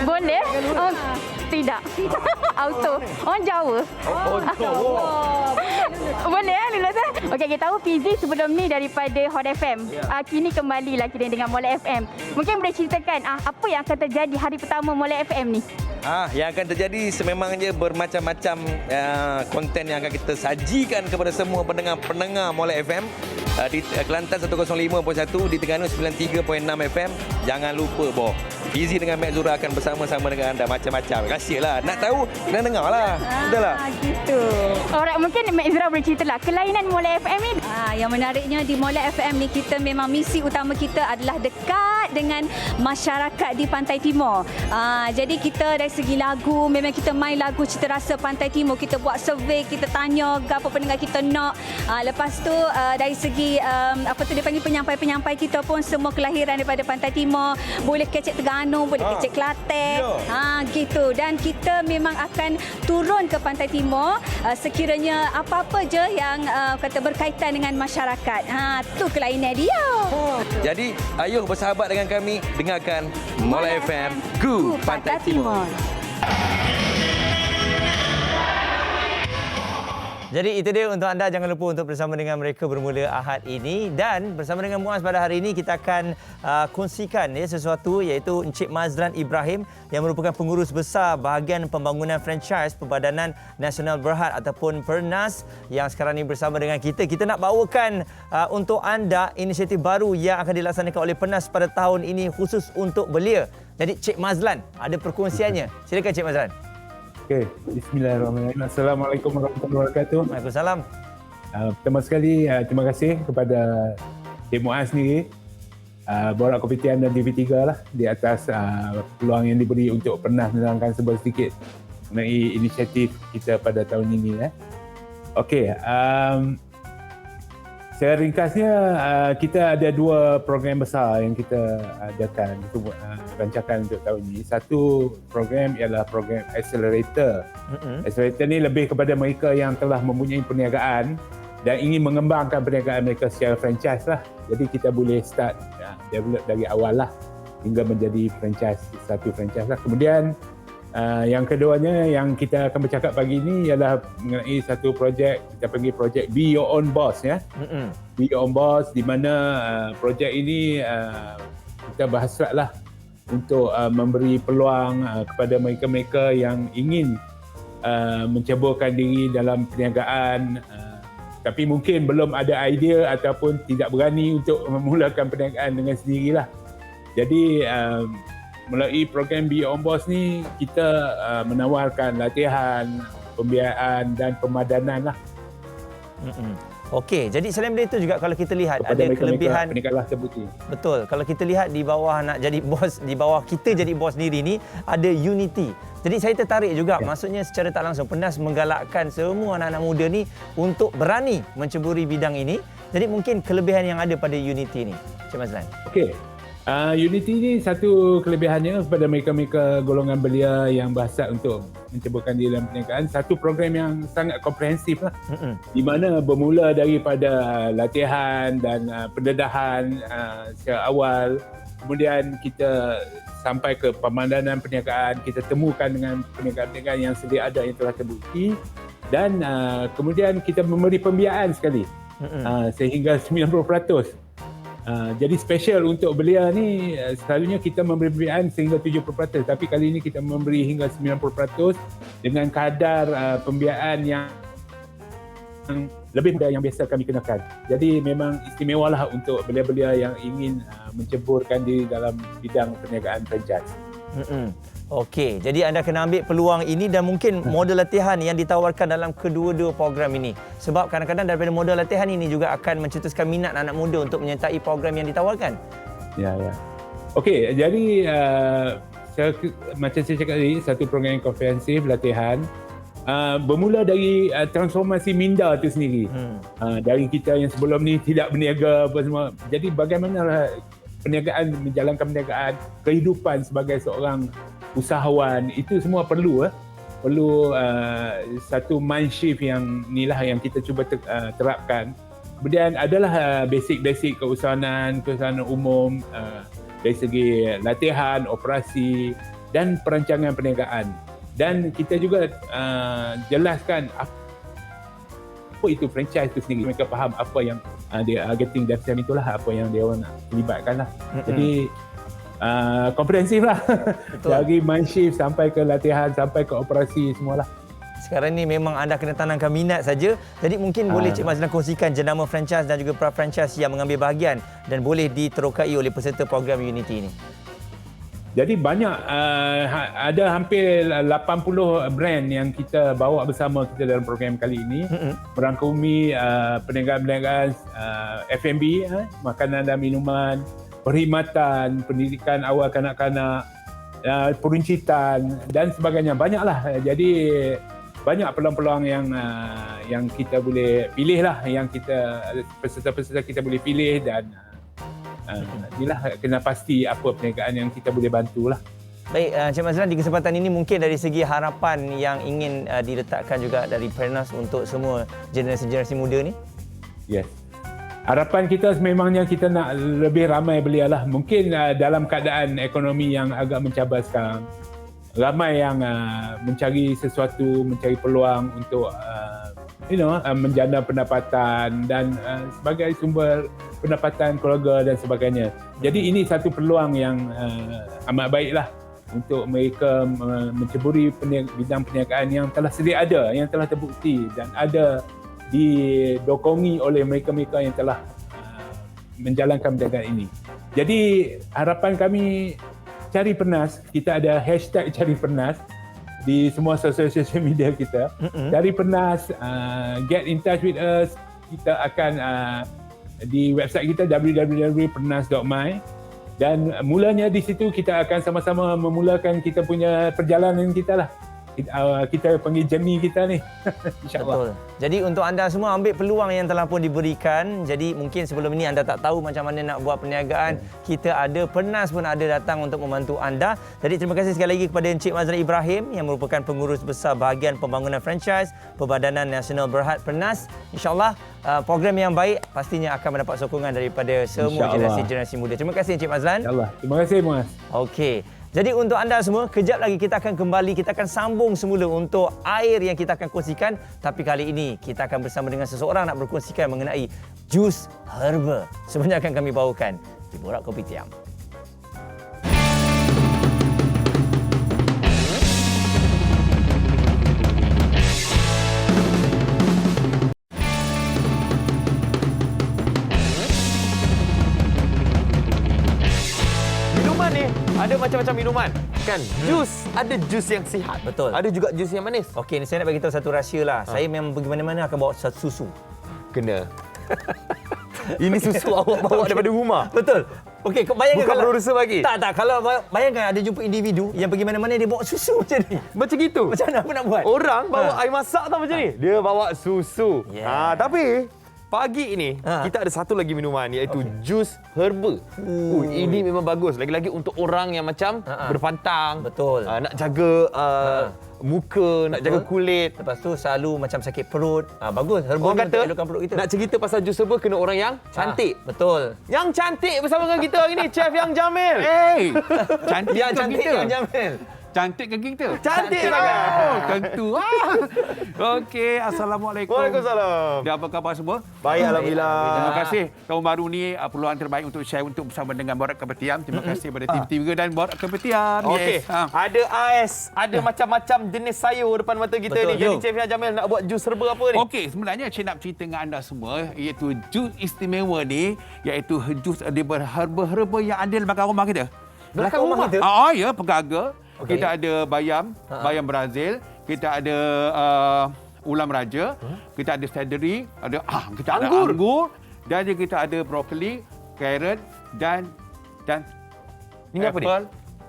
Boleh? Oh, tidak. Auto. Orang Jawa. Boleh Lula? Okey, kita tahu Fizi sebelum ni daripada Hot FM. Kini kembalilah kita dengan Molek FM. Mungkin boleh ceritakan apa yang akan terjadi hari pertama Molek FM ni? Yang akan terjadi sememangnya bermacam-macam konten yang akan kita sajikan kepada semua pendengar Molek FM di Kelantan 105.1, di Terengganu 93.6 FM. Jangan lupa Fizi dengan Mek Zura akan bersama-sama dengan anda macam-macam. Terima kasihlah. Nak tahu kena dengarlah. Betul tak? Gitu. Alright, mungkin Mek Zura boleh ceritalah kelainan Molek FM ni. Yang menariknya di Molek FM ni, kita memang misi utama kita adalah dekat dengan masyarakat di Pantai Timur. Jadi kita dari segi lagu, memang kita main lagu cita rasa Pantai Timur. Kita buat survey, kita tanya apa pendengar kita nak. Lepas tu dari segi dia panggil penyampai-penyampai kita pun semua kelahiran daripada Pantai Timur. Boleh kecek Terengganu Terengganu pun, di kecil Kelantan. Gitu. Dan kita memang akan turun ke Pantai Timur sekiranya apa-apa je yang kata berkaitan dengan masyarakat. Tu kelainan dia. Jadi, ayuh bersahabat dengan kami, dengarkan Mola FM, Go Pantai Timur. Jadi itu dia untuk anda, jangan lupa untuk bersama dengan mereka bermula Ahad ini, dan bersama dengan Muaz pada hari ini kita akan kongsikan sesuatu, iaitu Encik Mazlan Ibrahim yang merupakan pengurus besar bahagian pembangunan franchise Perbadanan Nasional Berhad ataupun PERNAS yang sekarang ini bersama dengan kita. Kita nak bawakan untuk anda inisiatif baru yang akan dilaksanakan oleh PERNAS pada tahun ini khusus untuk belia. Jadi Cik Mazlan ada perkongsiannya. Silakan Cik Mazlan. Okey, bismillahirrahmanirrahim. Assalamualaikum warahmatullahi wabarakatuh. Waalaikumsalam. Pertama sekali, terima kasih kepada Cik Muaz sendiri, Borak Kopitiam dan TV3 lah di atas peluang yang diberi untuk pernah menerangkan sedikit mengenai inisiatif kita pada tahun ini. Okey, secara ringkasnya kita ada dua program besar yang kita adakan, rancangan untuk tahun ini. Satu program ialah program Accelerator. Accelerator ni lebih kepada mereka yang telah mempunyai perniagaan dan ingin mengembangkan perniagaan mereka secara franchise lah. Jadi kita boleh start develop dari awal lah hingga menjadi franchise, satu franchise lah. Kemudian yang keduanya yang kita akan bercakap pagi ini ialah mengenai satu projek, kita panggil projek Be Your Own Boss ya. Be Your Own Boss, di mana projek ini kita berhasratlah untuk memberi peluang kepada mereka-mereka yang ingin menceburkan diri dalam perniagaan, tapi mungkin belum ada idea ataupun tidak berani untuk memulakan perniagaan dengan sendirilah. Jadi melalui program Be Your Own Boss ni kita menawarkan latihan, pembiayaan dan pemadanan lah. Okey, jadi selain dari itu juga kalau kita lihat kepada ada kelebihan peningkatlah terbukti. Betul. Kalau kita lihat di bawah nak jadi bos, di bawah kita jadi bos sendiri ni ada unity. Jadi saya tertarik juga, maksudnya secara tak langsung PERNAS menggalakkan semua anak-anak muda ni untuk berani menceburi bidang ini. Jadi mungkin kelebihan yang ada pada unity ni, Cik Mazlan. Okey. Unity ni satu kelebihannya kepada mereka-mereka golongan belia yang berhasrat untuk menceburkan diri dalam perniagaan, satu program yang sangat komprehensif lah, di mana bermula daripada latihan dan pendedahan secara awal, kemudian kita sampai ke pemadanan perniagaan, kita temukan dengan perniagaan-perniagaan yang sedia ada yang telah terbukti, dan kemudian kita memberi pembiayaan sekali sehingga 90%. Jadi special untuk belia ni selalunya kita memberi pembiayaan sehingga 70%, tapi kali ini kita memberi hingga 90% dengan kadar pembiayaan yang lebih dari yang biasa kami kenakan. Jadi memang istimewalah untuk belia-belia yang ingin menceburkan diri dalam bidang perniagaan franchise. Okey, jadi anda kena ambil peluang ini dan mungkin model latihan yang ditawarkan dalam kedua-dua program ini. Sebab kadang-kadang daripada model latihan ini juga akan mencetuskan minat anak muda untuk menyertai program yang ditawarkan. Ya. Okey, jadi macam saya cakap tadi, satu program yang komprehensif latihan bermula dari transformasi minda itu sendiri. Dari kita yang sebelum ni tidak berniaga apa semua. Jadi bagaimana perniagaan, menjalankan perniagaan, kehidupan sebagai seorang usahawan, itu semua perlu satu mind shift yang inilah yang kita cuba terapkan. Kemudian adalah basic keusahawanan umum dari segi latihan, operasi dan perancangan perniagaan. Dan kita juga jelaskan apa itu franchise itu sendiri. Mereka faham apa yang dia targeting, dan macam itulah apa yang dia orang nak libatkan lah. Jadi komprehensif lah. Dari mind shift sampai ke latihan, sampai ke operasi semualah. Sekarang ni memang anda kena tanamkan minat saja. Jadi mungkin boleh Cik Mazlan kongsikan jenama franchise dan juga pra-franchise yang mengambil bahagian dan boleh diterokai oleh peserta program Unity ini. Jadi banyak, ada hampir 80 brand yang kita bawa bersama kita dalam program kali ini. Merangkumi perniagaan-perniagaan F&B, makanan dan minuman, perkhidmatan, pendidikan awal kanak-kanak, peruncitan dan sebagainya. Banyaklah. Jadi banyak peluang-peluang yang kita boleh pilih lah, yang kita peserta-peserta kita boleh pilih dan Inilah kena pasti apa perniagaan yang kita boleh bantulah. Baik, Encik Mazlan, di kesempatan ini mungkin dari segi harapan yang ingin diletakkan juga dari Pernas untuk semua generasi-generasi muda ni? Yes. Harapan kita sememangnya kita nak lebih ramai belia lah. Mungkin dalam keadaan ekonomi yang agak mencabar sekarang, ramai yang mencari sesuatu, mencari peluang untuk menjana pendapatan dan sebagai sumber pendapatan keluarga dan sebagainya. Jadi ini satu peluang yang amat baiklah untuk mereka menceburi bidang perniagaan yang telah sedia ada, yang telah terbukti dan ada didokongi oleh mereka-mereka yang telah menjalankan perniagaan ini. Jadi harapan kami Cari Pernas, kita ada hashtag Cari Pernas di semua social media kita. Cari Pernas, get in touch with us. Kita akan di website kita www.pernas.my. Dan mulanya di situ kita akan sama-sama memulakan kita punya perjalanan kita lah. Kita panggil journey kita ni. InsyaAllah. Betul. Jadi untuk anda semua ambil peluang yang telah pun diberikan. Jadi mungkin sebelum ini anda tak tahu macam mana nak buat perniagaan. Kita ada, Pernas pun ada datang untuk membantu anda. Jadi terima kasih sekali lagi kepada Encik Mazlan Ibrahim yang merupakan pengurus besar bahagian pembangunan franchise Perbadanan Nasional Berhad Pernas. InsyaAllah program yang baik pastinya akan mendapat sokongan daripada semua generasi-generasi muda. Terima kasih Encik Mazlan. InsyaAllah. Terima kasih Mas. Okey. Jadi untuk anda semua, kejap lagi kita akan kembali, kita akan sambung semula untuk air yang kita akan kongsikan. Tapi kali ini kita akan bersama dengan seseorang nak berkongsikan mengenai jus herba. Sebenarnya akan kami bawakan di Borak Kopitiam. Ada macam-macam minuman, kan? Jus, ada jus yang sihat. Betul. Ada juga jus yang manis. Okey, saya nak bagi tahu satu rahsia lah. Saya memang pergi mana-mana akan bawa satu susu. Kena. Ini susu awak bawa daripada rumah. Betul. Okey, kau bayangkan bukan kalau produser bagi. Tak, kalau bayangkan ada jumpa individu yang pergi mana-mana dia bawa susu macam ni. Macam gitu. Macam mana apa nak buat? Orang bawa air masak tau macam ni. Dia bawa susu. Yeah. Tapi pagi ini kita ada satu lagi minuman iaitu jus herba. Ini memang bagus. Lagi-lagi untuk orang yang macam berpantang. Betul. Nak jaga muka, nak jaga kulit. Lepas tu selalu macam sakit perut. Bagus. Herba Orang kata elokkan perut kita. nak cerita pasal jus herba kena orang yang cantik. Betul. Yang cantik bersama dengan kita hari ni Chef Yang Jamil. Cantik Yang ke cantik kita? Yang Jamil. Cantik ke kita? Cantik sangat. Oh, tentu. Okey, Assalamualaikum. Waalaikumsalam. Dan apa khabar semua? Baik, alhamdulillah. Terima kasih. Tahun baru ni peluang terbaik untuk share untuk bersama dengan Borak Kopitiam. Terima kasih kepada tim TV dan Borak Kopitiam. Okey. Ada ais, ada macam-macam jenis sayur depan mata kita. Betul, ni. Jadi Chef Yang Jamil nak buat jus herba apa ni? Okey, sebenarnya saya nak cerita dengan anda semua iaitu jus istimewa ni iaitu jus herba-herba yang ada di belakang rumah kita. Belakang rumah kita? Ya, pegaga. Okay. Kita ada bayam, bayam Brazil, kita ada ulam raja, kita ada celery, kita ada anggur dan juga kita ada brokoli, carrot dan ini apa ni?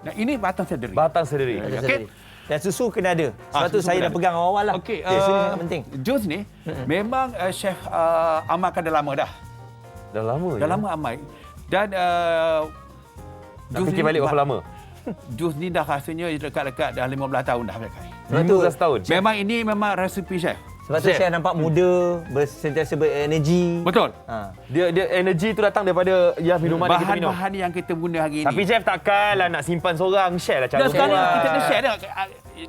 Dan ini batang celery. Batang celery. Okey. Dan susu kena ada. Sebab tu saya dah pegang awal-awal lah. Okey, susu ni sangat penting. Jus ni memang Chef amalkan dah lama dah. Dah lama. Dah lama amal. Dan nak fikir balik berapa lama? Jus ni dah rasanya dekat-dekat dah 15 tahun dah. 15 tahun. Memang ini memang resepi Chef. Sebab tu saya nampak muda, sentiasa berenergi. Betul. Dia energi tu datang daripada minuman yang kita minum. Bahan-bahan yang kita guna hari ini. Tapi Chef takkanlah nak simpan seorang, share lah cara buat. Sekarang kita nak share dah.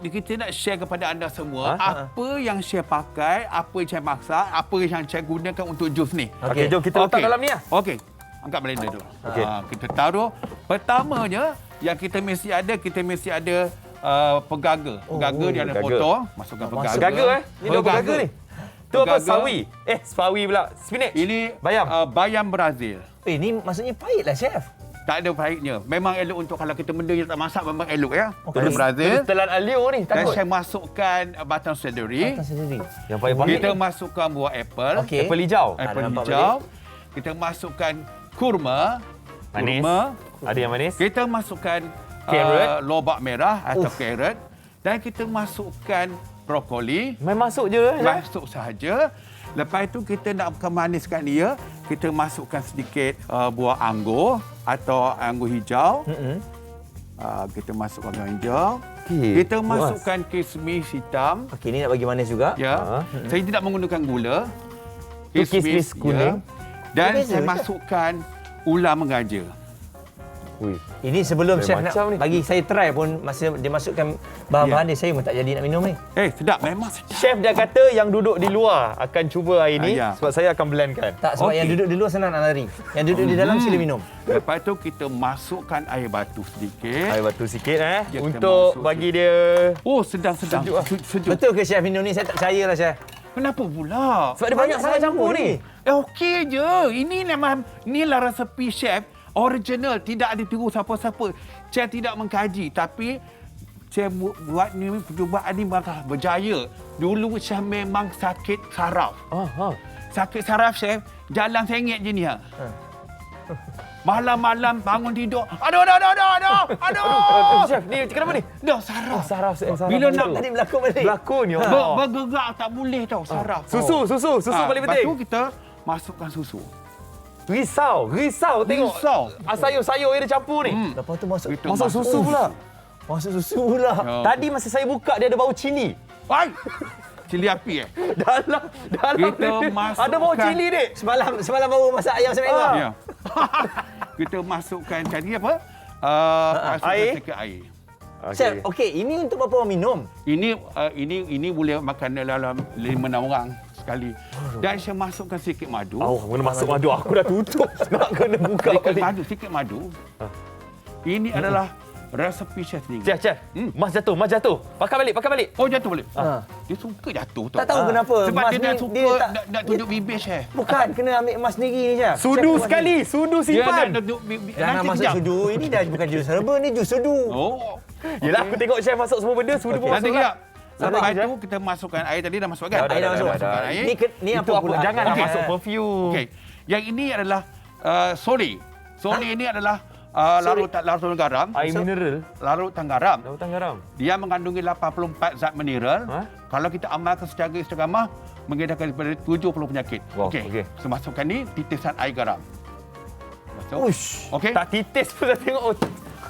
Kita nak share kepada anda semua apa yang saya pakai, apa yang saya masak, apa yang saya gunakan untuk jus ni. Okey, jom kita letak dalam ni lah. Okey. Angkat blender dulu. Okey. Kita taruh. Pertamanya yang kita mesti ada pegaga. Pegaga dia ada potong, masukkan pegaga. Pegaga Ni dia pegaga ni. Tu apa? Sawi. Sawi pula. Spinach. Ini bayam. Bayam Brazil. Ini maksudnya pahit lah Chef. Tak ada pahitnya. Memang elok untuk kalau kita benda yang tak masak memang elok ya. Bayam Brazil. Telan alio ni Dan takut. saya masukkan batang celery. Yang pahit-pahit. Kita masukkan buah apple. Okey. Apple hijau. Apple hijau. Kita masukkan kurma. Manis. Ada yang manis. Kita masukkan Carrot. lobak merah atau carrot. Dan kita masukkan brokoli. Main masuk je. Masuk saja. Lepas itu kita nak kemaniskan dia, kita masukkan sedikit buah anggur atau anggur hijau. Kita masukkan anggur hijau. Okay. Kita masukkan kismis hitam. Okey, ni nak bagi manis juga. Ya. Saya tidak menggunakan gula. Kismis kuning. Dan Beza saya je. masukkan ulam mengaja. Ui. Ini sebelum chef nak macam ni. bagi saya try pun masa dia masukkan bahan-bahan ni saya pun tak jadi nak minum ni. Sedap. Memang sedap. Chef dah kata yang duduk di luar akan cuba hari ni Ya. sebab saya akan blendkan. Tak, sebab yang duduk di luar senang nak lari. Yang duduk di dalam sila minum. Lepas tu kita masukkan air batu sedikit. Air batu sikit Ya, kita untuk masuk bagi dia Oh, sedang-sedang. Sejuk lah. Sejuk. Betul ke chef minum ni? Saya tak percaya lah chef. Kenapa pula? Sebab dia banyak sangat campur ni. Okey je. Inilah resepi chef original, tidak ada tiru siapa-siapa. Chef tidak mengkaji, tapi chef buat ni percubaan ni bakal berjaya. Dulu chef memang sakit saraf. Sakit saraf chef, jalan sengit je ni ha. Malam-malam bangun tidur. Aduh. Chef, ni kenapa ni? Dah saraf. Saraf. Bila nak Tadi berlakon balik. berlakon ya. bergerak tak boleh tau saraf. Susu paling penting. Lepas tu kita masukkan susu. Risau tengok. Sayur-sayur yang dia campur ni. Lepas tu masuk Masuk susu pula. Masuk susu pula. Tadi masa saya buka dia ada bau cili. Baik. Cili api Dalam Kita dia masukkan- ada bau cili ni. Semalam baru masak ayam seminggu. Ya. Kita masukkan tadi apa? Masukkan Air. sikit air. Chef, okey, ini untuk berapa orang minum? Ini boleh makan dalam 5-6 orang sekali. Dan saya masukkan sikit madu. Kena masuk madu. Aku dah tutup. Nak kena buka balik. Sikit madu. Ini adalah resepi chef ni. Chef. Mas jatuh. Pakai balik. Oh, jatuh balik. Dia suka jatuh tau. Tak tahu kenapa. Sebab Mas dia dah ni, suka dia tak- nak tunjuk bibir chef. Bukan, kena ambil emas sendiri ni chef. Sudu Chef, sekali. Sudu Dia simpan. nak tunjuk bibir. Jangan Nanti masuk kejap. sudu. Ini dah bukan jus herba, ni jus sudu. Oh. Yelah, aku tengok chef masuk semua benda. Sudu pun Nanti masuk kejap. kan. Lepas tu kita masukkan air tadi dah masuk kan? Air dah masuk. Masukkan air. Ni apa Itu apa? pula? Jangan Okey. masuk perfume. Okey. Yang ini adalah soli. Soli ini adalah larutan garam. Air mineral. Larutan garam. Lautan garam. Dia mengandungi 84 zat mineral. Kalau kita amalkan secara istiqamah, mengedarkan daripada 70 penyakit. Wow, Okey. okey. So, masukkan ni titisan air garam. Masuk. Uish. Okey. Tak titis pun dah tengok.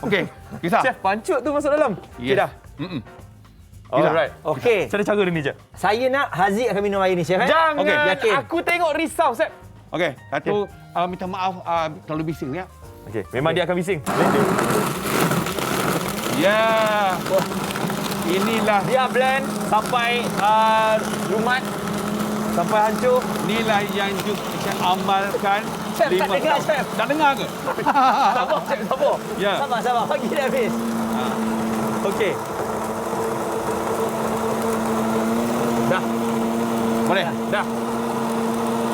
Okey. Kisah. Chef, pancut tu masuk dalam. Okey Yes. dah. Alright. Okey. Cara cara dia ni je. Saya nak Haziq akan minum air ni chef. Jangan. Okey, yakin. Aku tengok risau, Chef. Okey. Satu, minta maaf terlalu bising ya. Okey, memang dia akan bising. Ya. Inilah Dia blend sampai lumat. Sampai hancur. inilah yang kita amalkan. Chef, tak 5 dengar, tahun. Chef. Tak dengar ke? Sabar, Chef, sabar. Ya. Sabar. Bagi dia habis. Okey. Dah. Boleh. Dah.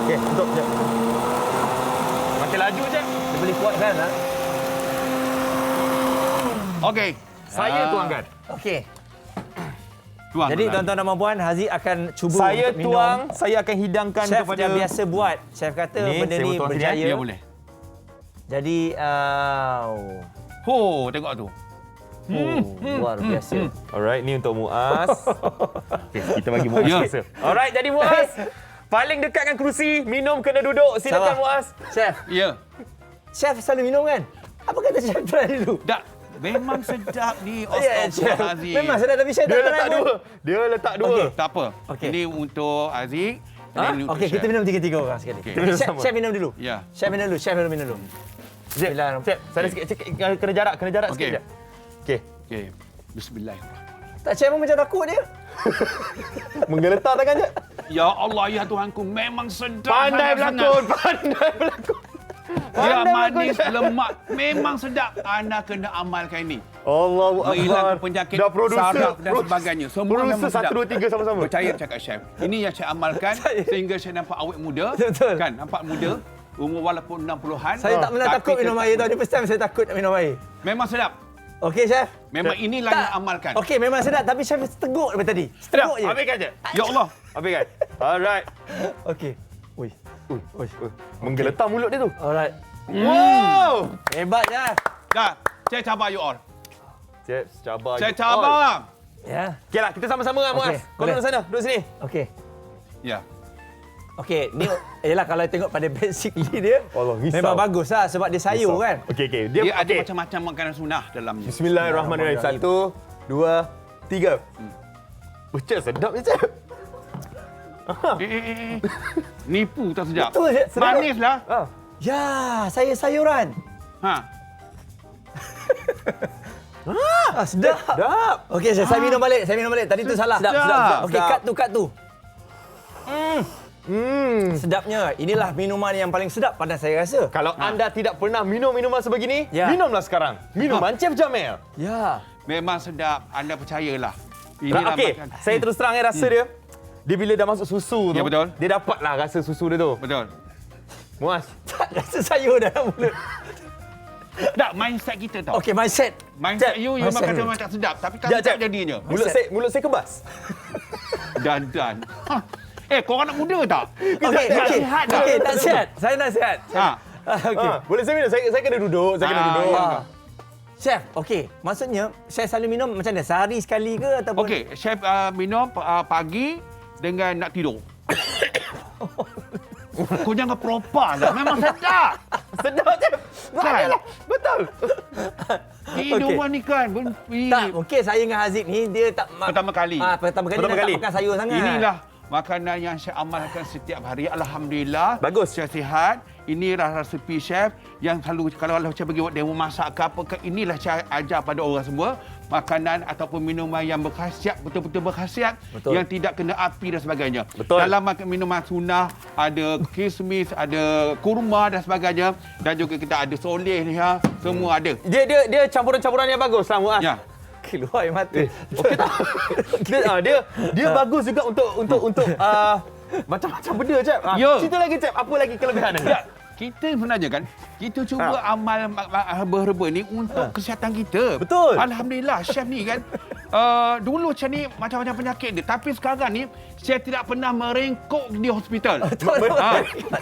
Okey, tutup je. Makin laju je. Dia boleh kuatkan lah. Okey. Saya tuangkan. Okey. Tuang. Jadi tuan-tuan dan puan, Haziq akan cuba Saya untuk minum. tuang, saya akan hidangkan Chef kepada dah biasa buat. Chef kata Ni, benda saya ni tuang sini, berjaya. Ya boleh. Jadi Tengok tu. luar biasa. Alright, ni untuk Muaz. Okey, kita bagi Muaz Ya. biasa. Alright, jadi Muaz. Paling dekat dengan kerusi, minum kena duduk. Silakan Sabar. Muaz. Chef, Ya. chef selalu minum kan? Apa kata chef try dulu? Tak. Memang sedap ni. Ya, chef. Astagfirullahalazim. Memang sedap tapi chef Dia tak try letak pun. dua. Dia letak dua. Okey. Tak apa. Okey. Ini untuk Aziz. Ha? Ini untuk Okey, chef. kita minum tiga-tiga orang sekali. Okey. Minum Chef, sama. chef minum dulu. Ya. Chef minum dulu. Chef minum dulu. Chef, Chef, sana sikit. Kena jarak Okey. sikit je. Okey. Okey. Bismillahirrahmanirrahim. Tak, chef pun macam takut dia. Menggeletar tangan je. Ya Allah, ya Tuhanku, memang sedap. Pandai sangat-sangat. berlakon. Dia Pandai manis, berlakon. lemak. Memang sedap. Anda kena amalkan ini. Allahu Menghilangkan Akbar. penyakit Dah producer. saraf dan sebagainya. Semua memang Producer sedap. 1, 2, 3 sama-sama. Percaya cakap chef. Ini yang saya amalkan sehingga saya nampak awet muda. Betul. Kan, nampak muda. Umur walaupun 60-an. Saya tak pernah tapi takut minum tetap air tau. Ni first time saya takut nak minum air. Memang sedap. Okey, chef. Memang inilah yang amalkan. Okey, memang sedap tapi chef teguk daripada tadi. Sedap. Teguk je. Habiskan je. Ya Allah. Habiskan. Alright. Okey. Ui. Menggeletar mulut dia tu. Alright. Wow. Hebat je. Dah, saya cabar you all. Chef, cabar. Saya cabar. Ya. Okeylah, kita sama-sama lah, Muaz. Okey, Kau boleh. duduk sana, duduk sini. Okey. Ya. Okey, ni ialah kalau tengok pada basically dia Allah, risau. memang bagus lah sebab dia sayur kan. Okey. Dia ada okey. macam-macam makanan sunnah dalamnya. Bismillahirrahmanirrahim. 1, 2, 3. Cep, sedap ni, Cep. Nipu tak sedap. Betul, sedap. Manis lah. Ya, saya sayuran. Ha. Sedap. Sedap. Okey, saya minum balik. Tadi tu salah. Sedap. Okey, cut tu. Sedapnya. Inilah minuman yang paling sedap pada saya rasa. Kalau anda tidak pernah minum minuman sebegini, Ya. minumlah sekarang. Minuman Chef Jamil. Ya. Memang sedap. Anda percayalah. Okey, saya terus terang rasa dia. Dia bila dah masuk susu tu, Ya, betul. dia dapatlah rasa susu dia tu. Betul. Muaz. Tak rasa sayur dalam mulut. Tak, mindset kita tau. Okey, mindset. Mindset you Mindset. kata memang tak sedap. Tapi tak Jap, sedap jap. jadinya. Mulut saya kebas. Dan. Korang nak muda tak? Okey, Tak sihat tak? Okey, tak sihat. Saya nak sihat. Ha. Okey. Boleh saya minum? Saya kena duduk. Saya kena duduk. ya. Chef, okey. Maksudnya, saya selalu minum macam mana? Sehari sekali ke ataupun? Okey, chef minum pagi dengan nak tidur. Kau jangan propa lah. Memang sedap. Sedap, Chef. Kan? Betul. Minuman ni kan. Tak, mungkin saya dengan Haziq ni dia tak Pertama kali. pertama kali Pertama dah kali. tak makan sayur sangat. Inilah makanan yang saya amalkan setiap hari. Alhamdulillah. Bagus. Saya sihat. Inilah resepi chef yang selalu kalau saya pergi buat demo masak ke apa ke, inilah saya ajar pada orang semua. Makanan ataupun minuman yang berkhasiat, betul-betul berkhasiat. Betul. Yang tidak kena api dan sebagainya. Betul. Dalam minuman sunnah ada kismis, ada kurma dan sebagainya. Dan juga kita ada soleh ni, semua ada. Dia campuran-campuran yang bagus lah, Muaz. Ya. Keluar air mata. Okey tak? Dia bagus juga untuk macam-macam benda, Cep. Ya. Cerita lagi, Cep. Apa lagi kelebihan anda? Ya, kita sebenarnya kan, kita cuba amal herba-herba ni untuk kesihatan kita. Betul. Alhamdulillah, chef ni kan, dulu macam ni macam-macam penyakit dia. Tapi sekarang ni, saya tidak pernah merengkok di hospital.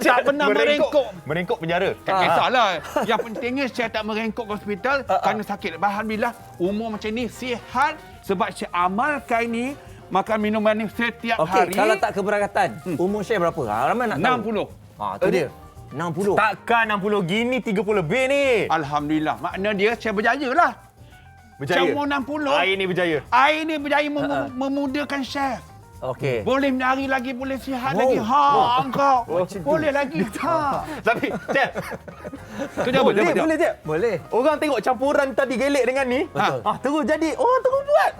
Tak pernah merengkok. Merengkok penjara. Tak kisahlah. Yang pentingnya saya tak merengkok ke hospital kerana sakit. Alhamdulillah, umur macam ni sihat sebab saya amalkan ni, makan minuman ni setiap hari. Okey, kalau tak keberangkatan, umur chef berapa? Ramai nak tahu. 60. Tu dia. 60. Takkan 60 gini 30 lebih ni. Alhamdulillah. Makna dia saya berjaya lah. Berjaya. Macam umur 60. Air ni berjaya. Air ni berjaya memudakan chef. Okey. Boleh menari lagi, boleh sihat lagi. Engkau. Boleh lagi. Tapi, Cep. Boleh, Cep. Boleh. Orang tengok campuran tadi gelek dengan ni. Betul. Terus jadi. Orang terus buat.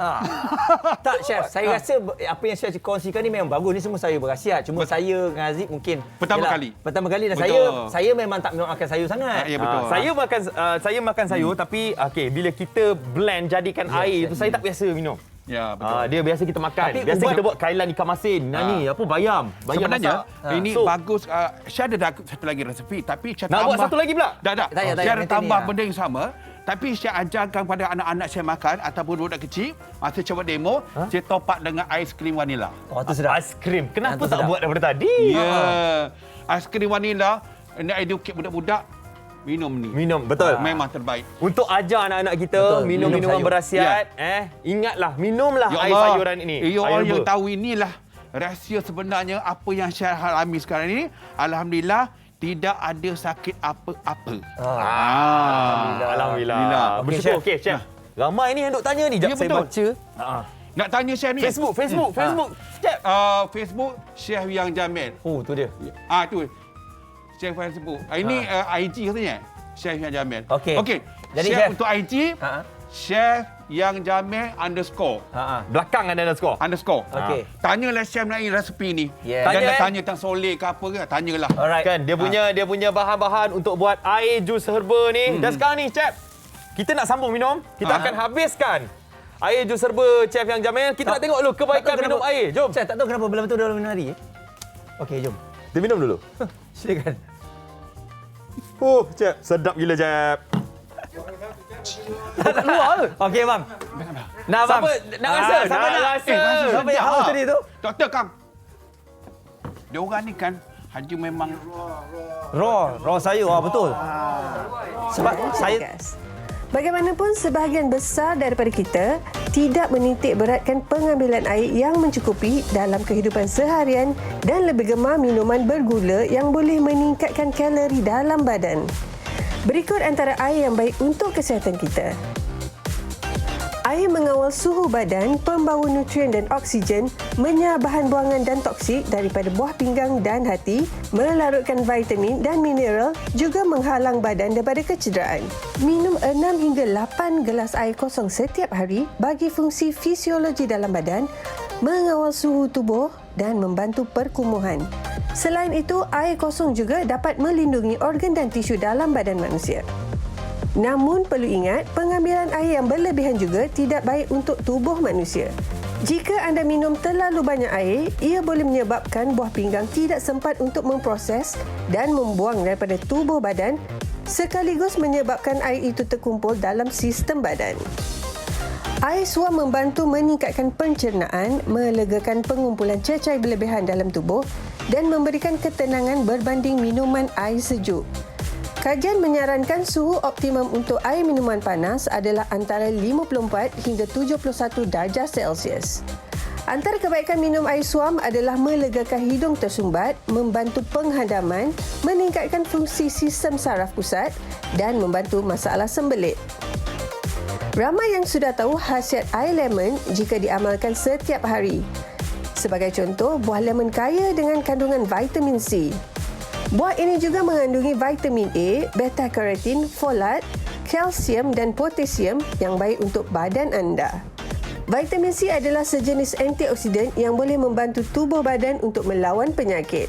Tak, chef. Saya rasa apa yang chef kongsikan ni memang bagus. Ni semua sayur berkhasiat. Cuma saya dengan Haziq mungkin Pertama kali. Pertama kali dan Betul. saya memang tak minum makan sayur sangat. Ya, betul. Saya makan sayur tapi bila kita blend jadikan air tu saya tak biasa minum. Ya, betul. Dia biasa kita makan. Tapi Biasa ubat- kita buat kailan ikan masin. Ni apa bayam. Bayam Sebenarnya masak. ini So, bagus. Saya ada satu lagi resepi, tapi saya nak tambah. buat satu lagi pula? Tak. Tak payah, Saya ada nanti tambah ni, benda yang sama. Tapi saya ajarkan pada anak-anak saya makan ataupun budak kecil. Masa saya buat demo, saya top up dengan aiskrim vanila. Oh, tu sedap. Aiskrim. Kenapa Tu tak sedap. buat daripada tadi? Ya. Aiskrim vanila. Nak educate budak-budak. Minum ni. Minum, betul. Memang terbaik. Untuk ajar anak-anak kita Betul, minum minum minuman sayur. berkhasiat, ingatlah minumlah Ya air Allah, sayuran ini. Ya air Allah yang herba. tahu inilah rahsia sebenarnya apa yang saya alami sekarang ini. Alhamdulillah tidak ada sakit apa-apa. Alhamdulillah. Okey, Bersyukur. Chef. Okey, Chef. Ramai ni yang duk tanya ni. Jap Ya, saya betul. baca. Nak tanya chef ni? Facebook. Chef. Facebook Chef Yang Jamil. Oh, tu dia. Tu. Chef Facebook. Ini IG katanya. Chef Yang Jamil. Okey. Okey. Jadi, Chef Chef. untuk IG Chef Yang Jamil _ Belakang ada underscore. Okey. Tanyalah chef nak resepi ni. Yeah. Jangan Tanya, tanya tentang soleh ke apa ke, tanyalah. Alright. Kan dia punya bahan-bahan untuk buat air jus herba ni. Dan sekarang ni, Chef, kita nak sambung minum. Kita akan habiskan air jus herba Chef Yang Jamil. Kita nak tengok dulu kebaikan minum air. Jom. Chef, tak tahu kenapa betul dalam menari. Okey, jom. Dia minum dulu. Silakan. Chef, sedap gila, Chef. Keluar. Okey, bang. Nah, bang. Siapa nak rasa? Siapa nak rasa? Siapa yang haus tadi tu? Doktor Kang. Dia orang ni kan Haji memang Raw sayur. Betul. Sebab saya Bagaimanapun, sebahagian besar daripada kita tidak menitik beratkan pengambilan air yang mencukupi dalam kehidupan seharian dan lebih gemar minuman bergula yang boleh meningkatkan kalori dalam badan. Berikut antara air yang baik untuk kesihatan kita. Air mengawal suhu badan, pembawa nutrien dan oksigen, menyaring bahan buangan dan toksik daripada buah pinggang dan hati, melarutkan vitamin dan mineral, juga menghalang badan daripada kecederaan. Minum 6 hingga 8 gelas air kosong setiap hari bagi fungsi fisiologi dalam badan, mengawal suhu tubuh dan membantu perkumuhan. Selain itu, air kosong juga dapat melindungi organ dan tisu dalam badan manusia. Namun perlu ingat, pengambilan air yang berlebihan juga tidak baik untuk tubuh manusia. Jika anda minum terlalu banyak air, ia boleh menyebabkan buah pinggang tidak sempat untuk memproses dan membuang daripada tubuh badan, sekaligus menyebabkan air itu terkumpul dalam sistem badan. Air suam membantu meningkatkan pencernaan, melegakan pengumpulan cecair berlebihan dalam tubuh dan memberikan ketenangan berbanding minuman air sejuk. Kajian menyarankan suhu optimum untuk air minuman panas adalah antara 54 hingga 71 darjah Celsius. Antara kebaikan minum air suam adalah melegakan hidung tersumbat, membantu penghadaman, meningkatkan fungsi sistem saraf pusat dan membantu masalah sembelit. Ramai yang sudah tahu khasiat air lemon jika diamalkan setiap hari. Sebagai contoh, buah lemon kaya dengan kandungan vitamin C. Buah ini juga mengandungi vitamin A, beta-karotin, folat, kalsium dan potasium yang baik untuk badan anda. Vitamin C adalah sejenis antioksidan yang boleh membantu tubuh badan untuk melawan penyakit.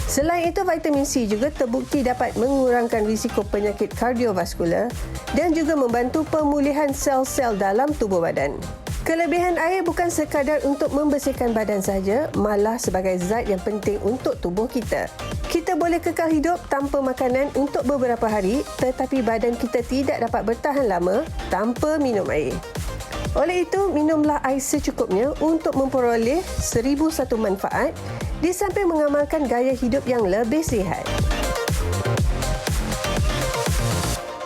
Selain itu, vitamin C juga terbukti dapat mengurangkan risiko penyakit kardiovaskular dan juga membantu pemulihan sel-sel dalam tubuh badan. Kelebihan air bukan sekadar untuk membersihkan badan saja, malah sebagai zat yang penting untuk tubuh kita. Kita boleh kekal hidup tanpa makanan untuk beberapa hari, tetapi badan kita tidak dapat bertahan lama tanpa minum air. Oleh itu, minumlah air secukupnya untuk memperoleh 1001 manfaat di samping mengamalkan gaya hidup yang lebih sihat.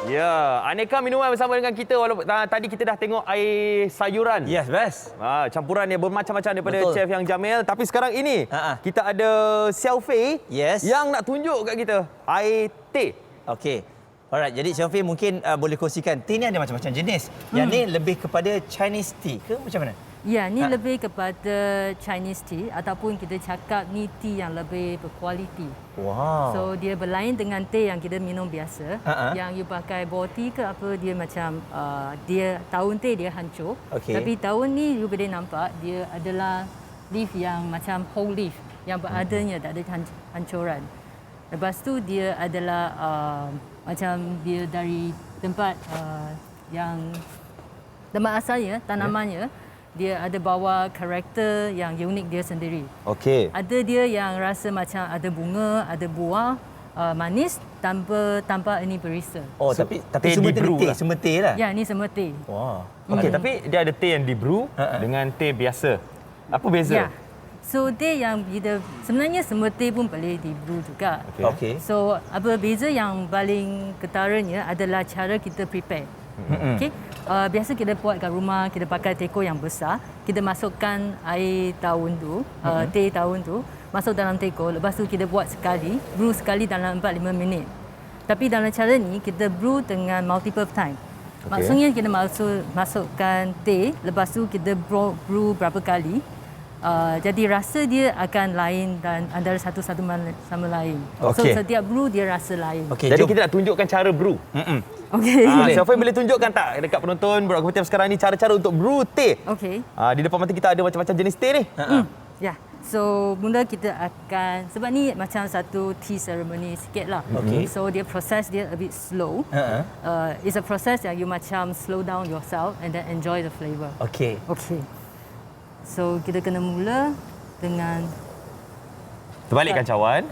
Ya, aneka minuman bersama dengan kita walaupun tadi kita dah tengok air sayuran. Yes, best. Campuran yang bermacam-macam daripada Betul. Chef Yang Jamil. Tapi sekarang ini kita ada Xiaofei yang nak tunjuk kat kita air teh. Okey. Alright, jadi Xiaofei mungkin boleh kongsikan. Teh ni ada macam-macam jenis. Yang ni lebih kepada Chinese tea ke macam mana? Ya, ni lebih kepada Chinese tea ataupun kita cakap ni tea yang lebih berkualiti. Wow. So dia berlain dengan teh yang kita minum biasa. Yang you pakai bawang tea ke apa, dia macam dia daun teh dia hancur. Tapi daun ni you boleh nampak dia adalah leaf yang macam whole leaf yang beradanya, tak ada hancuran. Lepas tu dia adalah macam dia dari tempat yang tempat asalnya, tanamannya. Dia ada bawa karakter yang unik dia sendiri. Okey. Ada dia yang rasa macam ada bunga, ada buah, manis tanpa ini berisa. Oh, tapi semua teh, semua teh lah. Ya, ni semua teh. Wah. Okey, tapi dia ada teh yang di brew dengan teh biasa. Apa beza? Ya. So teh yang kita sebenarnya semua teh pun boleh di brew juga. Okey. So apa beza yang paling ketaranya adalah cara kita prepare. Okey. Biasa kita buat kat rumah, kita pakai teko yang besar, kita masukkan air daun tu, teh daun tu, masuk dalam teko, lepas tu kita buat sekali, brew sekali dalam 4-5 minit. Tapi dalam cara ni kita brew dengan multiple time. Maksudnya kita masukkan teh, lepas tu kita brew berapa kali. Jadi rasa dia akan lain dan antara satu sama lain. So setiap brew dia rasa lain. Jadi kita nak tunjukkan cara brew. Okey. Xiaofei boleh tunjukkan tak dekat penonton Burak Kopitiam sekarang ni cara-cara untuk brew teh? Okey. Di depan mata kita ada macam-macam jenis teh ni. Ya. So mula kita akan, sebab ni macam satu tea ceremony sikit lah. So dia proses dia a bit slow. It's a process yang you macam slow down yourself and then enjoy the flavour. Okey. So kita kena mula dengan terbalikkan cawan.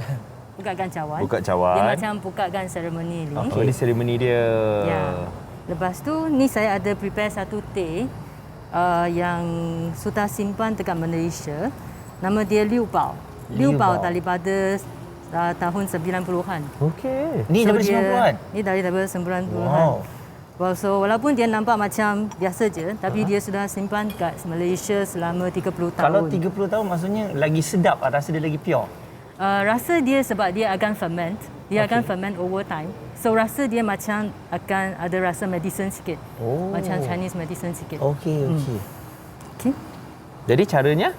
Bukakan cawan. Buka cawan. Dia macam bukakan seremoni ni. Oh, ni seremoni dia. Ya. Lepas tu ni saya ada prepare satu teh yang sudah simpan dekat Malaysia. Nama dia Liu Bao. Liu Bao daripada tahun 90-an. Okey. Ni daripada 90-an? Ni daripada 90-an. Wow. Well, so walaupun dia nampak macam biasa je, tapi dia sudah simpan kat Malaysia selama 30 tahun. Kalau 30 tahun maksudnya lagi sedap, rasa dia lagi pure. Rasa dia sebab dia akan ferment. Dia akan ferment over time. So rasa dia macam akan ada rasa medicine sikit. Macam Chinese medicine sikit. Okey. Okay. Jadi caranya?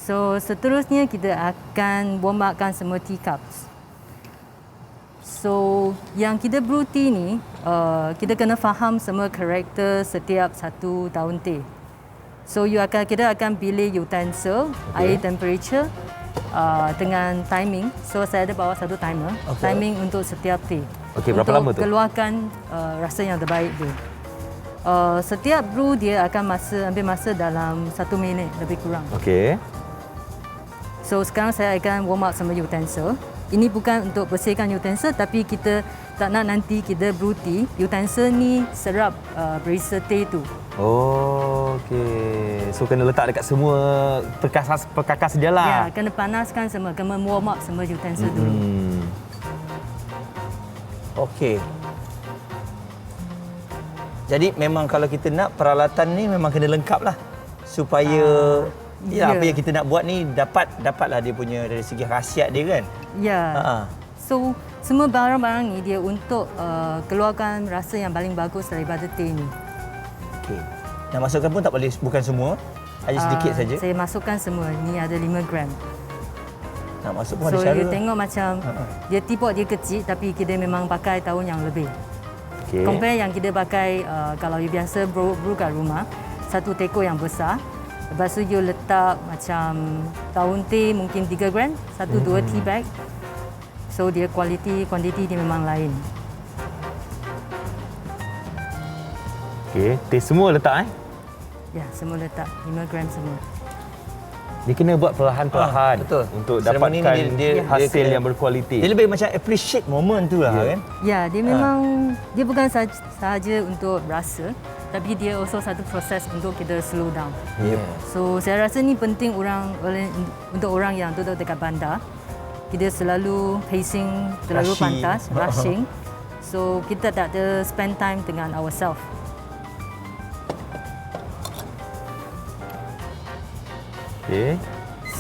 So seterusnya kita akan warm upkan semua teacups. So yang kita brew tea ni, kita kena faham semua karakter setiap satu daun teh. So kita akan pilih utensil, air temperature, dengan timing. So saya ada bawa satu timer, timing untuk setiap teh. Okey, berapa lama tu? Untuk keluarkan rasa yang terbaik dia. Setiap brew dia akan ambil masa dalam 1 minit lebih kurang. Okey. So sekarang saya akan warm up sama utensil. Ini bukan untuk bersihkan utensil, tapi kita tak nak nanti kita brew tea, utensil ni serap berisa teh tu. Okey. So kena letak dekat semua perkakas dia lah. Ya, kena panaskan semua, kena warm up semua utensil dulu. Okey. Jadi memang kalau kita nak peralatan ni memang kena lengkap lah. Supaya apa yang kita nak buat ni dapatlah dia punya dari segi khasiat dia kan. Ya. So semua barang-barang ni dia untuk keluarkan rasa yang paling bagus daripada teh ni. Okey. Nak masukkan pun tak boleh, bukan semua. Hanya sedikit saja. Saya masukkan semua. Ni ada 5 gram. Nak masuk pun ada So cara. you tengok macam dia teapot dia kecil tapi kita memang pakai tahun yang lebih. Okay. Compare yang kita pakai kalau you biasa brew kat rumah, satu teko yang besar. Lepas tu you letak macam daun teh mungkin 3 gram, 1-2 tea bag. So dia kuantiti dia memang lain. Okey, teh semua letak Ya, semua letak 5 gram semua. Dia kena buat perlahan-perlahan betul. untuk Seremoni dapatkan dia hasil kena, yang berkualiti. Dia lebih macam appreciate moment tu lah kan. Ya, dia memang dia bukan sahaja untuk rasa, tapi dia also satu proses untuk kita slow down. So saya rasa ni penting untuk orang yang duduk dekat bandar. Kita selalu pacing terlalu pantas, rushing. So kita tak ada spend time dengan ourselves. Okey.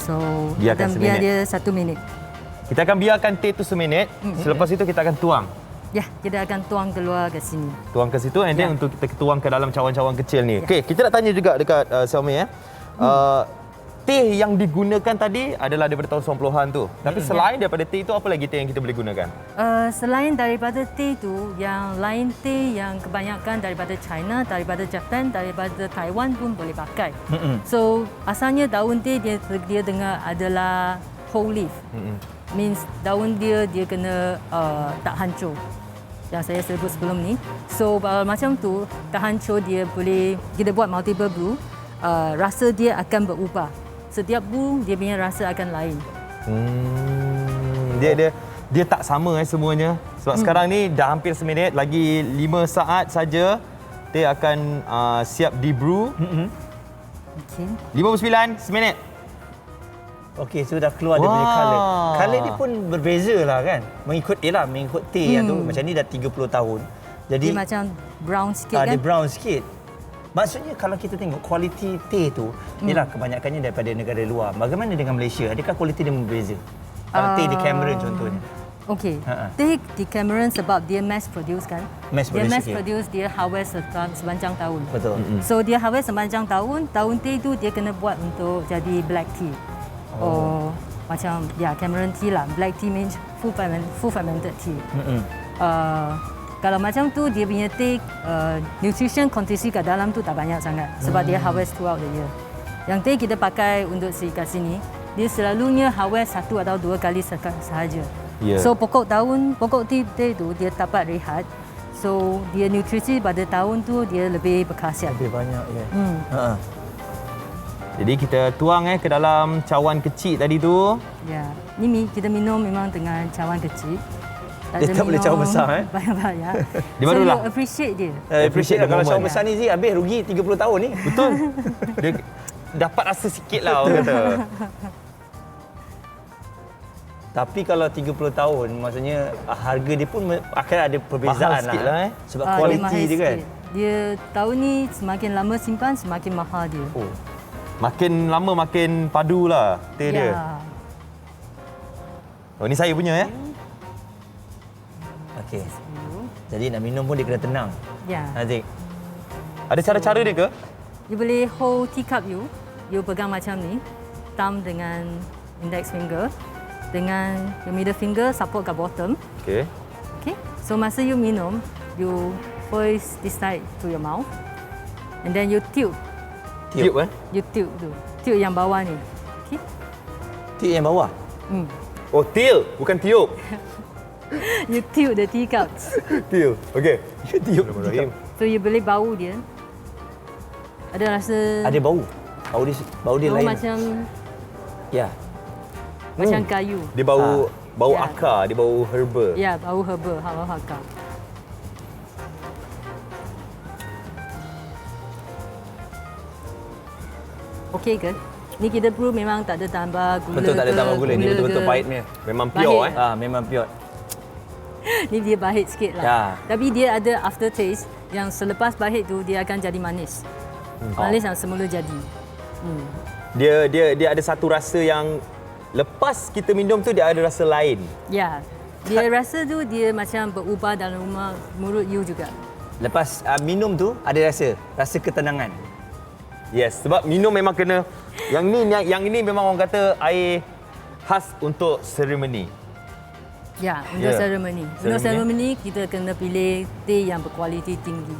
So Biarkan biar seminit. dia 1 minit. Kita akan biarkan teh tu seminit. Selepas itu kita akan tuang. Ya, kita akan tuang keluar ke sini. Tuang ke situ and then untuk kita tuang ke dalam cawan-cawan kecil ni. Okey, kita nak tanya juga dekat Xiaomi teh yang digunakan tadi adalah daripada tahun 90-an tu. Tapi selain daripada teh itu apa lagi teh yang kita boleh gunakan? Selain daripada teh tu, yang lain teh yang kebanyakan daripada China, daripada Japan, daripada Taiwan pun boleh pakai. So asalnya daun teh dia dengar adalah whole leaf. Means daun dia kena tak hancur. Yang saya sebut sebelum ni. So macam tu tak hancur, dia boleh kita buat multiple brew. Rasa dia akan berubah. Setiap brew dia punya rasa akan lain. Dia tak sama semuanya. Sebab sekarang ni dah hampir seminit, lagi 5 saat saja teh akan siap di brew. Okey. 59 seminit. Okey, so dah keluar dia punya colour. Colour dia pun berbeza lah kan. Mengikut teh yang tu. Macam ni dah 30 tahun. Jadi Dia macam brown sikit kan? Dia brown sikit. Maksudnya kalau kita tengok kualiti teh tu, ialah kebanyakannya daripada negara luar. Bagaimana dengan Malaysia? Adakah kualiti dia berbeza? Kalau teh di Cameron contohnya. Okey. Teh di Cameron sebab dia mass produce kan? Dia mass produce, dia harvest sepanjang tahun. Betul. So dia harvest sepanjang tahun, daun teh tu dia kena buat untuk jadi black tea. Macam Cameron tea lah. Black tea means full fermented tea. Kalau macam tu dia punya teh nutrition kontribisi kat dalam tu tak banyak sangat sebab dia harvest throughout the year. Yang teh kita pakai untuk kat sini, dia selalunya harvest 1 atau 2 kali sahaja. So pokok teh tu dia dapat rehat. So dia nutrisi pada tahun tu dia lebih berkhasiat. Lebih banyak ya. Jadi kita tuang ke dalam cawan kecil tadi tu. Ya. Ni kita minum memang dengan cawan kecil. Dia tak boleh cawan besar banyak-banyak. Dia barulah. So you appreciate dia. Appreciate kalau cawan besar ni habis rugi 30 tahun ni. Betul. Dia dapat rasa sikit lah orang kata. Tapi kalau 30 tahun, maksudnya harga dia pun akan ada perbezaan lah. Mahal sikit lah Sebab kualiti dia kan. dia tahun ni semakin lama simpan semakin mahal dia. Oh. Makin lama makin padu lah teh dia. Oh, ni saya punya ya. Okey. Jadi nak minum pun dia kena tenang. Ya. Aziz. Ada cara-cara dia ke? You boleh hold teacup you pegang macam ni, thumb dengan index finger, dengan your middle finger support kat bottom. Okey. Okay. So masa you minum, you voice this side to your mouth, and then you tiup. Tiup You tiup tu. Tiup yang bawah ni. Okay. Tiup yang bawah? Oh, tiup, bukan tiup. You tiup the teacups. Tiup. Okey. You tiup. So you boleh bau dia. Ada rasa... Ada bau. Bau dia lain. Macam... Ya. Macam kayu. Dia bau akar, dia bau herba. Ya, bau herba, bau akar. Okey ke? Ni kita brew memang tak ada tambah gula. Betul, tak ada tambah gula. Ni betul-betul pahitnya. Memang pure Memang pure. Ni dia pahit sikit lah. Ya. Tapi dia ada aftertaste yang selepas pahit tu dia akan jadi manis. Manis yang semula jadi. Dia ada satu rasa yang lepas kita minum tu dia ada rasa lain. Ya. Dia rasa tu dia macam berubah dalam rumah mulut you juga. Lepas minum tu ada rasa ketenangan. Yes, sebab minum memang kena yang ini memang orang kata air khas untuk seremoni. Ya, untuk seremoni. Untuk seremoni kita kena pilih teh yang berkualiti tinggi.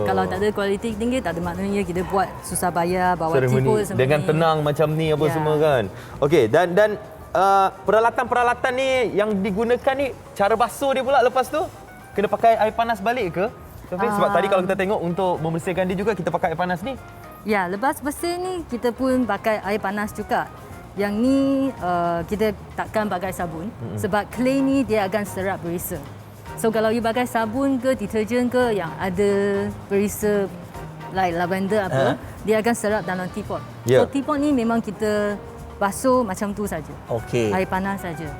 Kalau tak ada kualiti tinggi tak ada maknanya kita buat susah bayar bawa tipu semua dengan tenang macam ni apa semua kan. Okey, dan peralatan-peralatan ni yang digunakan ni cara basuh dia pula lepas tu kena pakai air panas balik ke? Sebab tadi kalau kita tengok untuk membersihkan dia juga kita pakai air panas ni. Ya, lepas bersih ni kita pun pakai air panas juga. Yang ni kita takkan pakai sabun sebab clay ni dia akan serap perisa. So kalau you pakai sabun ke deterjen ke yang ada perisa like lavender apa, dia akan serap dalam teapot. So teapot ni memang kita basuh macam tu saja. Okey. Air panas saja.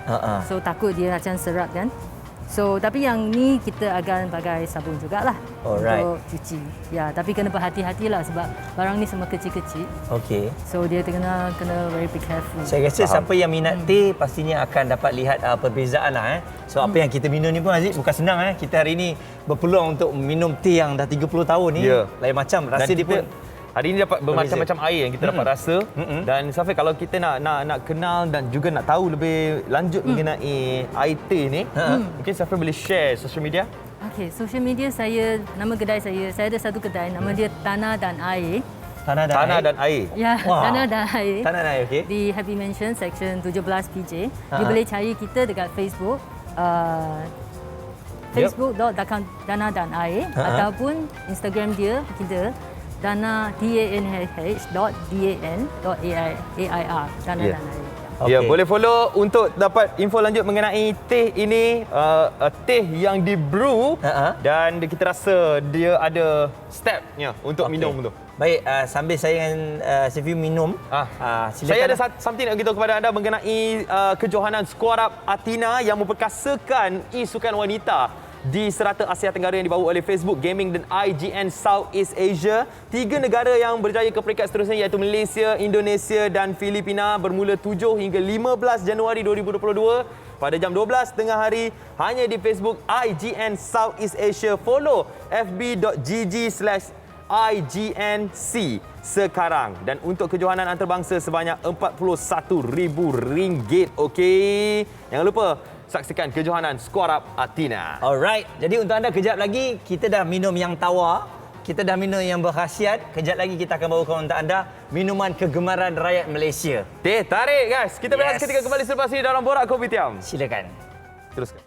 So takut dia macam serap kan. So tapi yang ni kita akan pakai sabun jugalah untuk cuci. Ya, tapi kena berhati-hatilah sebab barang ni semua kecil-kecil. Okey. So dia kena very be careful. Saya rasa siapa yang minat teh pastinya akan dapat lihat perbezaan lah. So apa yang kita minum ni pun Aziz bukan senang Kita hari ni berpeluang untuk minum teh yang dah 30 tahun ni. Lain macam rasa dia pun. Hari ini dapat bermacam-macam air yang kita dapat rasa dan Safir kalau kita nak kenal dan juga nak tahu lebih lanjut mengenai air teh ni, mungkin Safir boleh share social media? Okey, social media saya, nama kedai saya ada satu kedai nama dia Tanah dan Air. Tanah dan Air. Ya, Tanah dan Air. Tanah dan Air, okey. Di Happy Mansion section 17 PJ. You boleh cari kita dekat Facebook. Facebook.Tanah dan Air ataupun Instagram dia kita Dana DANH.DAN.AIR Dana dan Air. Ya, boleh follow untuk dapat info lanjut mengenai teh ini, teh yang di brew dan kita rasa dia ada stepnya untuk minum tu. Baik, sambil saya dengan Syafiq minum, saya ada something nak beritahu kepada anda mengenai kejohanan Squad Up Athena yang memperkasakan e-sukan wanita di serata Asia Tenggara yang dibawa oleh Facebook Gaming dan IGN Southeast Asia. 3 negara yang berjaya ke peringkat seterusnya iaitu Malaysia, Indonesia dan Filipina bermula 7 hingga 15 Januari 2022 pada jam 12 tengah hari hanya di Facebook IGN Southeast Asia. Follow fb.gg/IGNC sekarang. Dan untuk kejohanan antarabangsa sebanyak RM41,000. Okey. Jangan lupa saksikan kejohanan Squad Up Athena. Alright. Jadi untuk anda kejap lagi kita dah minum yang tawar, kita dah minum yang berkhasiat. Kejap lagi kita akan bawakan untuk anda minuman kegemaran rakyat Malaysia. Teh tarik guys. Kita berehat seketika kembali selepas ini dalam Borak Kopitiam. Silakan. Teruskan.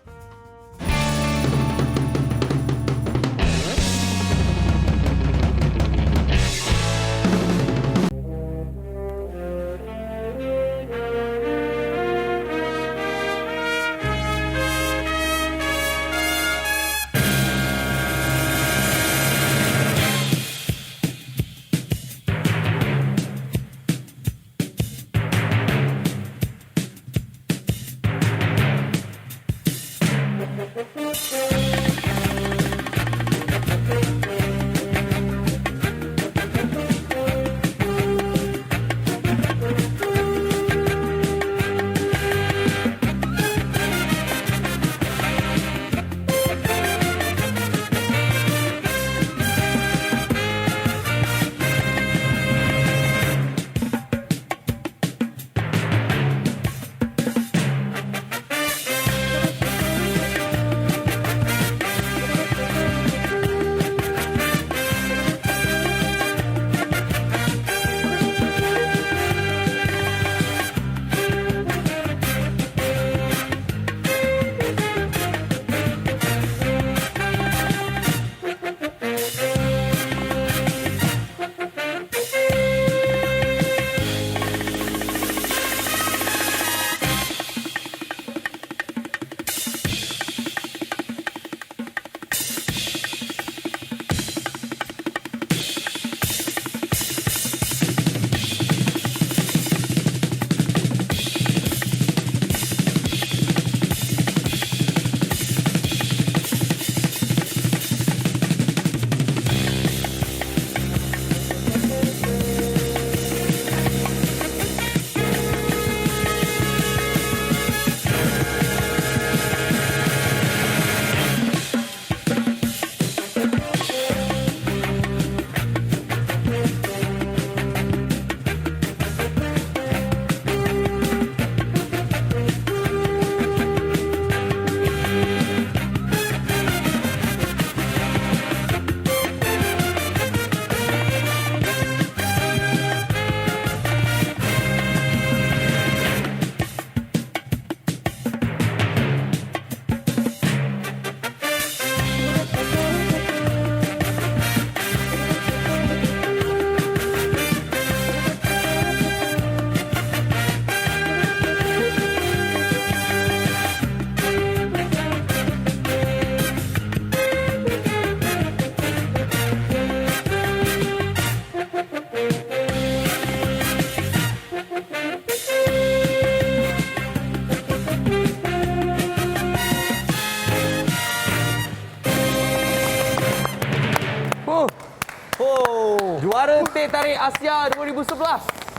Teh Tarik Asia 2011.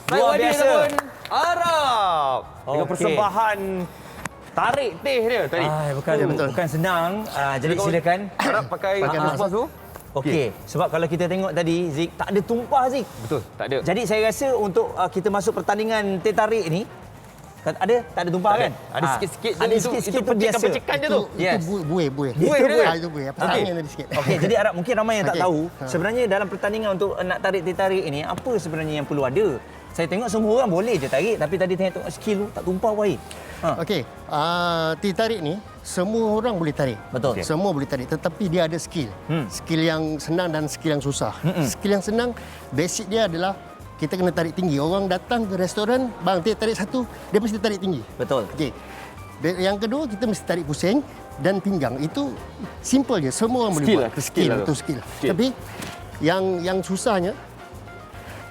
Saya Luar Wadi biasa. ataupun Arab. Dengan Okey. persembahan tarik teh dia tadi. Bukan senang. Jadi silakan. Arab pakai toothbrush tu. Okey, sebab kalau kita tengok tadi Zik tak ada tumpah Zik. Betul, tak ada. Jadi saya rasa untuk kita masuk pertandingan teh tarik ni tak ada tumpah Tak ada. kan? Ada sikit-sikit je Ada itu- sikit-sikit itu tu biasa. percikan-percikan je tu. Yes. Itu buih. Buih Itu dia. buih. Itu buih. Apa Okey. angin tadi sikit. Okey, jadi Arab mungkin ramai yang tak Okey. tahu sebenarnya dalam pertandingan untuk nak tarik teh tarik ini apa sebenarnya yang perlu ada. Saya tengok semua orang boleh je tarik tapi tadi tengok skill tu tak tumpah wahid. Okey, teh tarik ni semua orang boleh tarik. Betul. Semua boleh tarik tetapi dia ada skill. Skill yang senang dan skill yang susah. Skill yang senang basic dia adalah kita kena tarik tinggi. Orang datang ke restoran, bang teh tarik satu, dia mesti tarik tinggi. Betul. Okey. Yang kedua kita mesti tarik pusing dan pinggang. Itu simple je. Semua orang boleh Skill buat. lah, skill lah tu. Itu skill. Tapi yang susahnya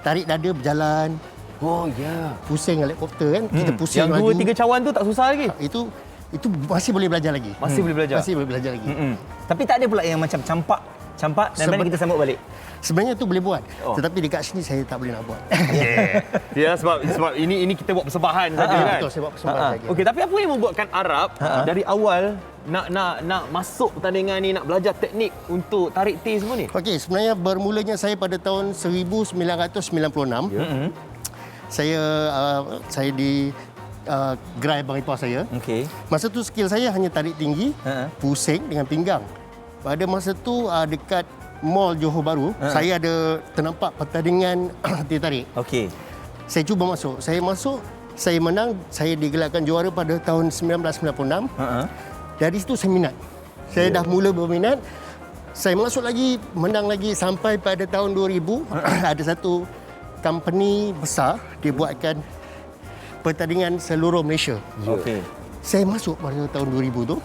tarik dada berjalan. Oh ya. Pusing helikopter kan. Kita pusing Yang laju. 2-3 cawan tu tak susah lagi. Itu masih boleh belajar lagi. Masih boleh belajar. Masih boleh belajar lagi. Tapi tak ada pula yang macam campak dan mana kita sambut balik. Sebenarnya tu boleh buat. Tetapi dekat sini saya tak boleh nak buat. Ya, sebab ini kita buat persembahan saja kan. Betul, saya buat persembahan saja. Okey, tapi apa yang membuatkan Arab dari awal nak masuk pertandingan ni, nak belajar teknik untuk tarik teh semua ni? Okey, sebenarnya bermulanya saya pada tahun 1996. Saya di gerai abang ipar saya. Okey. Masa tu skill saya hanya tarik tinggi, pusing dengan pinggang. Pada masa tu dekat Mall Johor Bahru, saya ada ternampak pertandingan teh tarik. Okey. Saya cuba masuk. Saya masuk, saya menang, saya digelarkan juara pada tahun 1996. Dari situ saya minat. Saya dah mula berminat. Saya masuk lagi, menang lagi sampai pada tahun 2000 ada satu company besar dia buatkan pertandingan seluruh Malaysia. Okey. Saya masuk pada tahun 2000 tu.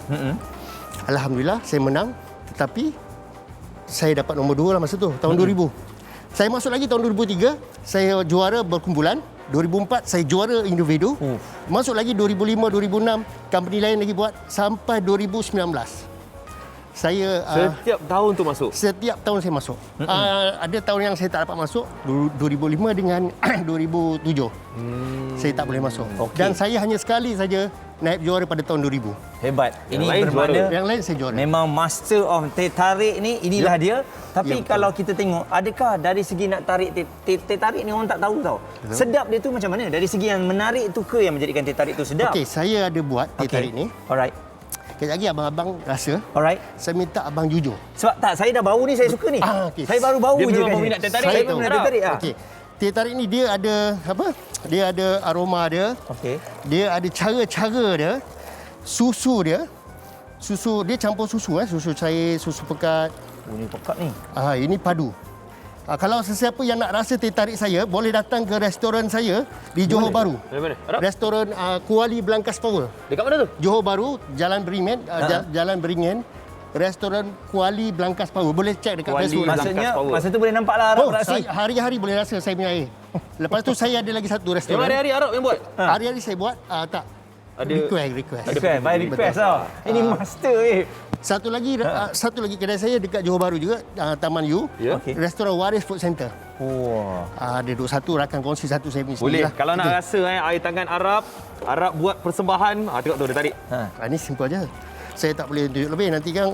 Alhamdulillah saya menang, tetapi saya dapat nombor 2 lah masa tu tahun 2000. Saya masuk lagi tahun 2003, saya juara berkumpulan. 2004 saya juara individu. Masuk lagi 2005, 2006, company lain lagi buat sampai 2019. Saya Setiap tahun tu masuk? Setiap tahun saya masuk. Ada tahun yang saya tak dapat masuk, 2005 dengan 2007. Saya tak boleh masuk. Dan saya hanya sekali saja naik juara pada tahun 2000. Hebat. Ini lain bermakna juara. Yang lain saya juara. Memang master of teh tarik ni inilah dia. Tapi Ya, betul. kalau kita tengok, adakah dari segi nak tarik teh tarik ni orang tak tahu tau. Betul. Sedap dia tu macam mana? Dari segi yang menarik tu ke yang menjadikan teh tarik tu sedap? Okey, saya ada buat teh tarik ni. Alright. Kejap lagi abang-abang rasa. Alright. Saya minta abang jujur. Sebab tak, saya dah bau ni, saya suka ni. Okay. Saya baru bau Dia je memang kan. peminat teh tarik. Saya Memang peminat teh tarik. Okey. Teh tarik ni dia ada apa? Dia ada aroma dia. Okey. Dia ada cara-cara dia. Susu dia. Susu dia campur susu susu cair, susu pekat. Oh, ni pekat ni. Ini padu. Kalau sesiapa yang nak rasa teh tarik saya, boleh datang ke restoran saya di Johor Bahru. Dari mana? Arab? Restoran Kuali Blankas Power. Dekat mana tu? Johor Bahru, Jalan Beringin, Jalan Beringin. Restoran Kuali Blankas Power. Boleh cek dekat Kuali Facebook. Maksudnya, masa tu boleh nampak lah Arab beraksi. Hari-hari boleh rasa saya punya air. Lepas tu saya ada lagi satu restoran. Memang hari-hari Arab yang buat? Hari-hari saya buat, tak. Ada Request. By request tau. Ini master Satu lagi kedai saya dekat Johor Bahru juga, Taman U. Ya. Okey. Restoran Waris Food Center. Wah. Ada duk satu rakan kongsi satu saya punya Boleh. sendiri lah. Kalau nak rasa air tangan Arab buat persembahan, tengok tu dia tarik. Ini simple aja. Saya tak boleh tunjuk lebih, nanti kan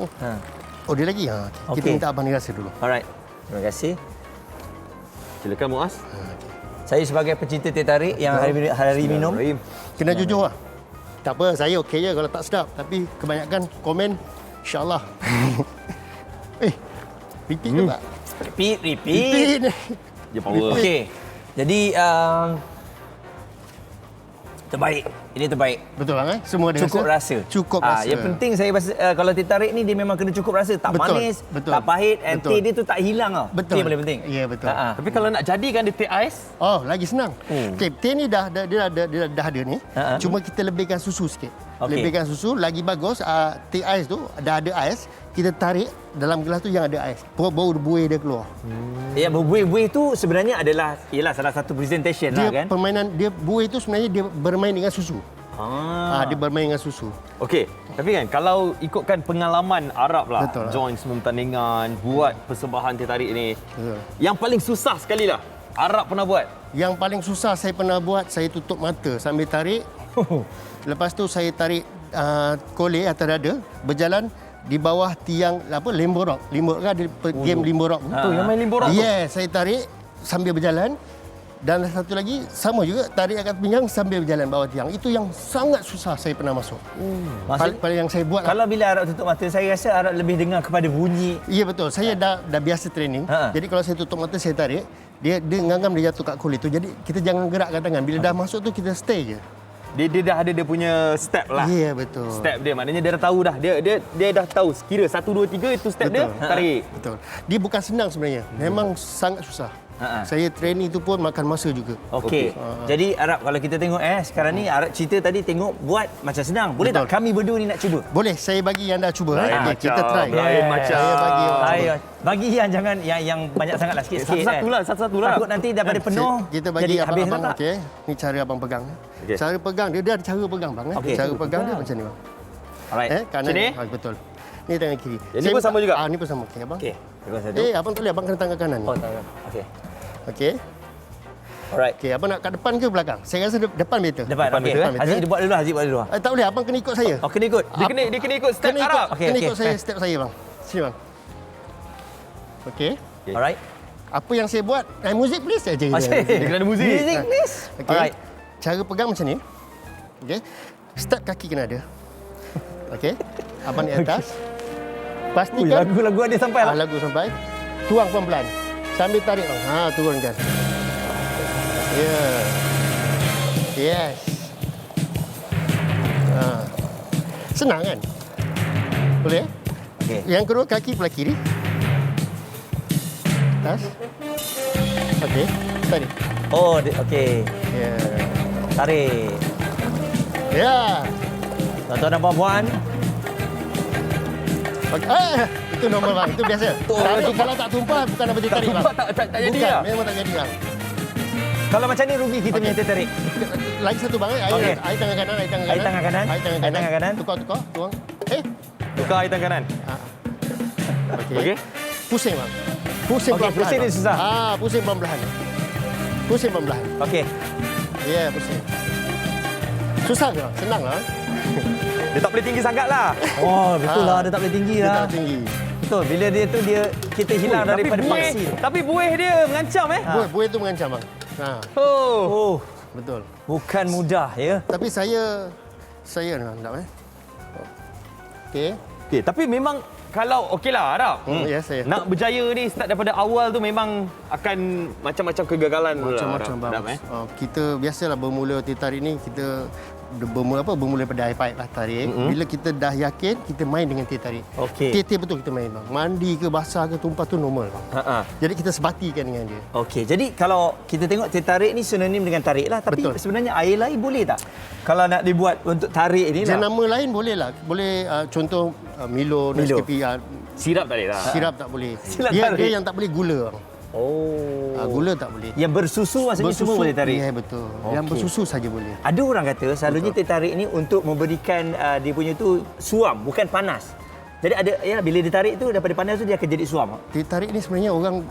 order lagi. Kita Okey. minta abang ni rasa dulu. Alright. Terima kasih. Silakan Muaz. Saya sebagai pecinta teh tarik yang hari minum. Kena jujur lah. Tak apa, saya okey je kalau tak sedap. Tapi kebanyakan komen, insyaAllah. Repeat ke tak? Repeat. Dia power. Okey. Jadi terbaik. Ini terbaik. Betul bang Semua ada Cukup rasa. Cukup rasa. Yang penting saya rasa kalau teh tarik ni dia memang kena cukup rasa. Tak Betul, manis, betul, tak pahit, and betul. teh dia tu tak hilang tau. Betul. Itu yang paling penting. Ya, betul. Tapi kalau nak jadikan dia teh ais, lagi senang. Okey, teh ni dah ada ni. Cuma kita lebihkan susu sikit. Okey. Lebihkan susu lagi bagus. Teh ais tu dah ada ais, kita tarik dalam gelas tu yang ada ais. Bau buih dia keluar. Ya, buih-buih tu sebenarnya adalah salah satu presentation Dia lah kan. permainan dia buih tu sebenarnya dia bermain dengan susu. Dia bermain dengan susu. okey. Tapi kan kalau ikutkan pengalaman Arab lah, Betul lah. join semua pertandingan, buat persembahan teh tarik ni, Betul. yang paling susah sekali lah Arab pernah buat? Yang paling susah saya pernah buat, saya tutup mata sambil tarik. Lepas tu saya tarik kolej atas dada, berjalan di bawah tiang limbo rock. Limbo rock ada game limbo rock. Tu yang main limbo rock tu. Yes, saya tarik sambil berjalan. Dan satu lagi sama juga, tarik atas pinggang sambil berjalan bawah tiang. Itu yang sangat susah saya pernah masuk. Paling yang saya buat. Kalau bila Arab tutup mata, saya rasa Arab lebih dengar kepada bunyi. Ya betul. Saya dah biasa training. Jadi kalau saya tutup mata, saya tarik, dia ngangam, dia jatuh kat kulit tu. Jadi kita jangan gerakkan tangan. Bila dah masuk tu kita stay je. Dia dah ada dia punya step lah. Ya, betul. Step dia maknanya dia dah tahu dah. Dia dah tahu kira 1 2 3 itu step betul. dia, tarik. Betul. Dia bukan senang sebenarnya. Memang sangat susah. Saya training tu pun makan masa juga. Okey. Jadi Arab, kalau kita tengok sekarang ni Arab cerita tadi tengok buat macam senang. Boleh Betul. tak kami berdua ni nak cuba? Boleh, saya bagi yang dah cuba. Lain Kita try. Lain macam. Saya bagi yang Ayo, bagi yang jangan yang banyak sangatlah sikit-sikit. Satu-satu lah. Takut nanti daripada penuh. Kita bagi jadi habis abang, tak? okey. Ni cara abang pegang. Okey. Cara pegang dia ada cara pegang bang. Okey. Cara pegang dia macam ni bang. Alright. Kanan. Sini? Betul. Ni tangan kiri. Ini pun sama juga? Ni pun sama. Okey abang. Okey. Terus satu. Abang tak boleh, abang kena tangan kanan ni. Oh, tangan. Okey. Okey. Alright. Okey, abang nak kat depan ke belakang? Saya rasa depan better. Depan okey. Haziq dia buat dulu, Haziq buat dulu. Tak boleh, abang kena ikut saya. Oh, kena ikut. Dia kena ikut step Arab. Okey, Kena okey. ikut saya, step saya bang. Sini bang. Okey. Alright. Apa yang saya buat, music please saja. Dia kena ada muzik. Music please. Okey. Alright. Cara pegang macam ni. Okey. Step kaki kena ada. Okey. Abang di atas. Pastikan Lagu-lagu ada sampai lah. lagu sampai. Tuang pelan-pelan. Sambil tarik bang. Turunkan. Ya. Yes. Senang kan? Boleh? Okey. Yang kedua, kaki belah kiri. Atas. Okey. Tarik. Oh, okey. Ya. Tarik. Ya. Tuan-tuan dan puan-puan. Okay. Itu normal bang. Itu biasa. Tapi kalau tak tumpah, bukan apa dia tarik bang. Tak jadi Bukan. lah. Memang tak jadi bang. Kalau macam ni rugi kita punya tarik. Lagi satu bang. Okey. Air tangan kanan. Air tangan kanan. Air tangan Air tangan kanan. Tukar. Tuang. Tukar air tangan kanan. Okey. Pusing bang. Pusing Okey, pelan-pelan. pusing ni bang. susah. Pusing pelan-pelan. Pusing pelan-pelan. Okey. Ya, pusing. Susah ke bang? Senang lah. Dia tak boleh tinggi sangat lah. Oh, betul lah. Dia tak boleh tinggi Dia lah. tak tinggi. Betul. Bila dia tu kita hilang daripada paksi. Tapi buih dia mengancam Buih tu mengancam bang. Oh, Betul. bukan mudah ya. Tapi saya nak Okey. Okey, tapi memang kalau okeylah Arab. Ya, saya. Nak berjaya ni start daripada awal tu memang akan macam-macam kegagalan Macam-macam Arab. bang. Kita biasalah bermula tarik ni kita bermula daripada air pipe lah tarik. Bila kita dah yakin, kita main dengan tarik. Okey. Teh betul kita main bang. Mandi ke basah ke tumpah tu normal bang. Jadi kita sebatikan dengan dia. Okey, jadi kalau kita tengok teh tarik ni sinonim dengan tarik lah. Tapi Betul. sebenarnya air lain boleh tak? Kalau nak dibuat untuk tarik ni lah. Jenama lain boleh lah. Boleh contoh Milo, Nescafe. Sirap tak boleh lah. Sirap tak boleh. Sirap Dia tarik. yang tak boleh gula bang. Oh. Gula tak boleh. Yang bersusu maksudnya semua boleh tarik? Ya, betul. Yang Okey. bersusu saja boleh. Ada orang kata selalunya teh tarik ni untuk memberikan dia punya tu suam, bukan panas. Jadi ada bila ditarik tu daripada panas tu dia akan jadi suam. Teh tarik ni sebenarnya orang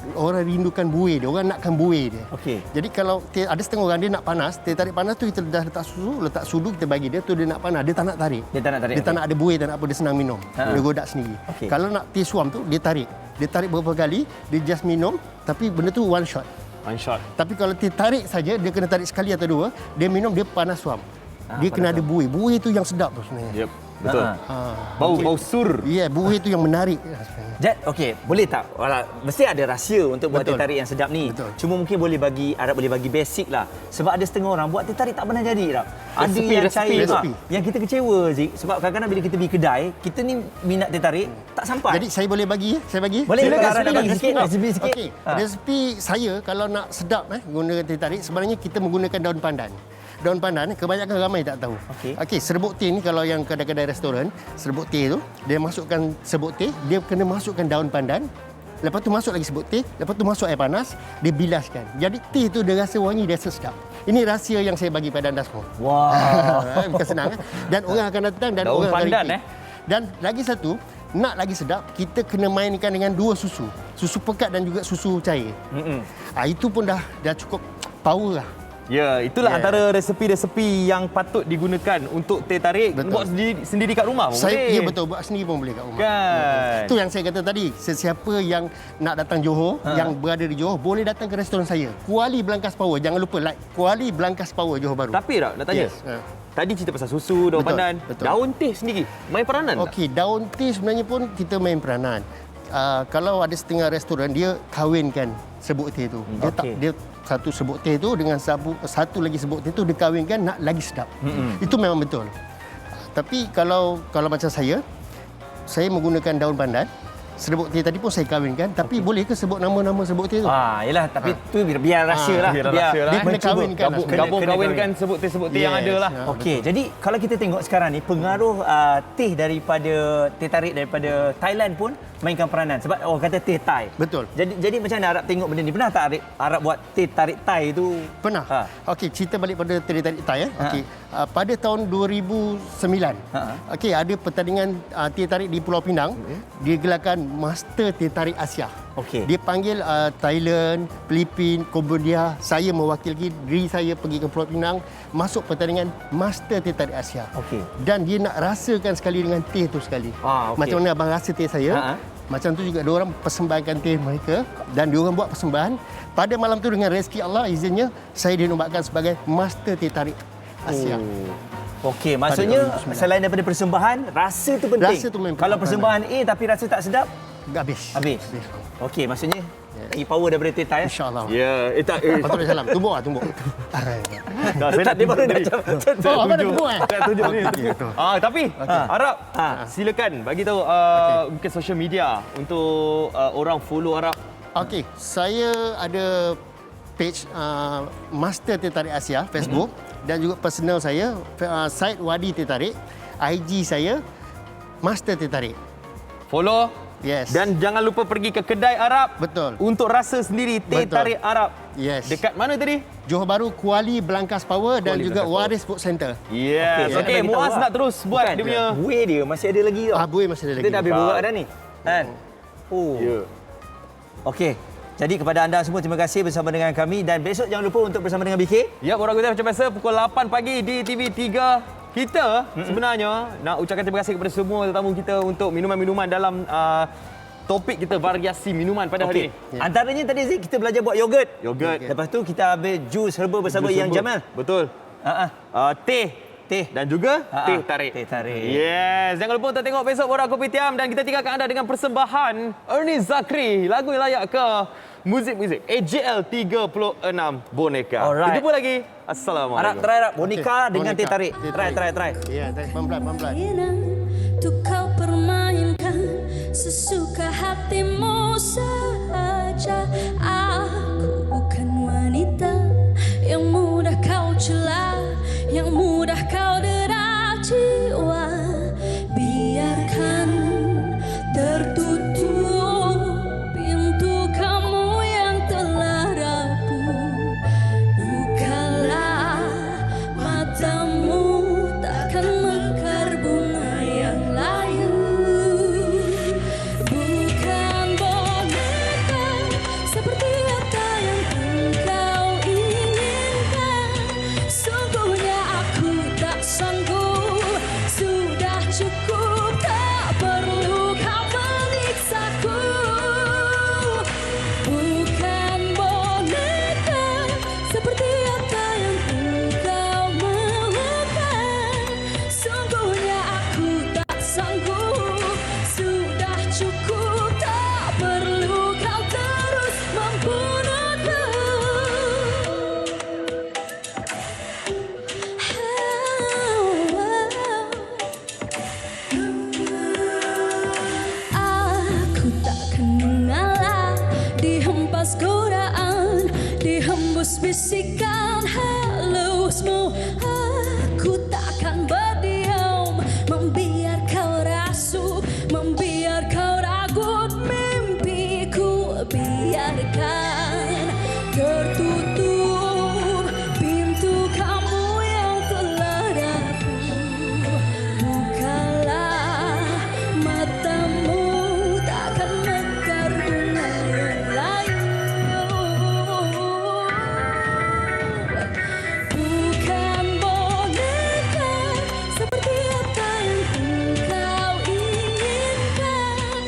rindukan buih dia, orang nakkan buih dia. Okey. Jadi kalau ada setengah orang dia nak panas, teh tarik panas tu kita dah letak sudu kita bagi dia tu dia nak panas, dia tak nak tarik. Dia tak nak tarik. Dia tak nak ada buih, tak nak apa, dia senang minum. Dia godak sendiri. Okey. Kalau nak teh suam tu dia tarik. Dia tarik beberapa kali, dia just minum tapi benda tu one shot. One shot. Tapi kalau teh tarik saja, dia kena tarik sekali atau dua, dia minum dia panas suam. Dia kena ada buih. Buih tu yang sedap tu sebenarnya. Yep, betul. Bau sur. Ya, buih tu yang menarik. Jad, okey, boleh tak? Mesti ada rahsia untuk buat teh tarik yang sedap ni. Betul. Cuma mungkin Arab boleh bagi basic lah. Sebab ada setengah orang buat teh tarik tak pernah jadi, Arab. Ada yang cair tak? Yang kita kecewa, Zik. Sebab kadang-kadang bila kita pergi kedai, kita ni minat teh tarik, tak sampai. Jadi saya boleh bagi? Boleh, Arab nak bagi sikit, resipi sikit. Okey, resipi saya kalau nak sedap guna teh tarik, sebenarnya kita menggunakan daun pandan. Daun pandan kebanyakan ramai tak tahu. Okey, serbuk teh ni kalau yang kedai-kedai restoran, serbuk teh tu, dia masukkan serbuk teh, dia kena masukkan daun pandan. Lepas tu masuk lagi serbuk teh, lepas tu masuk air panas, dia bilaskan. Jadi teh tu dia rasa wangi, dia rasa sedap. Ini rahsia yang saya bagi pada anda semua. Wah. Bukan senang kan? Dan orang akan datang dan daun orang akan pandan repeat. Dan lagi satu, nak lagi sedap, kita kena mainkan dengan 2 susu. susu pekat dan juga susu cair. Itu pun dah cukup power lah. Ya, itulah antara resepi-resepi yang patut digunakan untuk teh tarik. Buat sendiri kat rumah pun boleh. Ya betul, buat sendiri pun boleh kat rumah. Kan. Itu yang saya kata tadi, sesiapa yang nak datang Johor, yang berada di Johor, boleh datang ke restoran saya. Kuali Belangkas Power, jangan lupa like Kuali Belangkas Power Johor Bahru. Tapi nak tanya. Tadi cerita pasal susu, daun pandan. Daun teh sendiri main peranan tak? Okey, daun teh sebenarnya pun kita main peranan. Kalau ada setengah restoran dia kahwinkan serbuk teh tu. Dia satu serbuk teh tu dengan satu lagi serbuk teh tu dia kahwinkan nak lagi sedap. Itu memang betul. Tapi kalau macam saya menggunakan daun pandan. Serbuk teh tadi pun saya kahwinkan, tapi boleh ke sebut nama-nama serbuk teh tu? Yalah, tapi tu biar rahsia lah. Dia kena kahwinkan. Gabung-kahwinkan sebut teh yang ada lah. Okey, jadi kalau kita tengok sekarang ni, pengaruh teh daripada teh tarik daripada Thailand pun mainkan peranan. Sebab orang kata teh Thai. Betul. Jadi macam mana Arab tengok benda ni? Pernah tak Arab buat teh tarik Thai tu? Pernah. Okey, cerita balik pada teh tarik Thai. Okey, pada tahun 2009, okey, ada pertandingan teh tarik di Pulau Pinang. Dia gelarkan Master Teh Tarik Asia. Okey. Dia panggil Thailand, Filipina, Cambodia. Saya mewakili diri saya pergi ke Pulau Pinang masuk pertandingan Master Teh Tarik Asia. Okey. Dan dia nak rasakan sekali dengan teh tu sekali. Okay. Macam mana abang rasa teh saya? Macam tu juga diorang persembahkan teh mereka dan diorang buat persembahan. Pada malam tu dengan rezeki Allah izinnya saya dinobatkan sebagai Master Teh Tarik Asia. Okey, maksudnya selain daripada persembahan, rasa tu penting. Rasa tu memang kalau persembahan A tapi rasa tak sedap, habis. Okey, maksudnya lagi power daripada teh Thai. InsyaAllah. Ya, Patut salam. Tumbuk. Saya nak dia baru nak apa dah tumbuk Saya tunjuk ni. Tapi Arab, silakan bagi tahu mungkin social media untuk orang follow Arab. Okey, saya ada page Master Teh Tarik Asia Facebook dan juga personal saya Syed Wadi Teh Tarik. IG saya Master Teh Tarik. Follow. Yes. Dan jangan lupa pergi ke kedai Arab. Betul. Untuk rasa sendiri teh tarik Arab. Yes. Dekat mana tadi? Johor Bahru, Kuali Belangkas Power dan juga Waris Food Center. Yes. Okey, Muaz nak terus buat dia punya buih dia masih ada lagi tau. Buih masih ada lagi. Kita dah habis borak dah ni. Kan? Ya. Okey. Jadi kepada anda semua terima kasih bersama dengan kami dan besok jangan lupa untuk bersama dengan BK. Ya, Borak Guzai macam biasa pukul 8 pagi di TV3. Kita sebenarnya nak ucapkan terima kasih kepada semua tetamu kita untuk minuman-minuman dalam topik kita variasi minuman pada hari ini. Antaranya tadi Zik kita belajar buat yogurt. Lepas tu kita ambil jus herba bersama Yang Jamal. Betul. Teh dan juga teh tarik. Yes, jangan lupa untuk tengok besok Borak Kopitiam dan kita tinggalkan anda dengan persembahan Ernie Zakri, lagu yang layak ke muzik AJL 36 Boneka. Alright. Kita jumpa lagi. Assalamualaikum. Arab try Boneka dengan teh tarik. Try. Ya, pelan-pelan. Untuk kau permainkan sesuka hatimu saja. Aku bukan wanita yang mudah kau cela, yang mudah kau dera jiwa. Biarkan tertutup pintu kamu yang telah rapuh. Bukalah matamu, takkan mekar bunga yang layu. Bukan boneka seperti apa yang engkau inginkan. Sungguhnya aku tak sanggup, sudah cukup, tak perlu kau menyiksaku. Bukan boneka seperti apa yang engkau maukan. Sungguhnya aku tak sanggup, sudah cukup, tak perlu kau terus membunuhku. Aku takkan mengalah, dihempas godaan, dihembus bisikan halusmu. Aku tak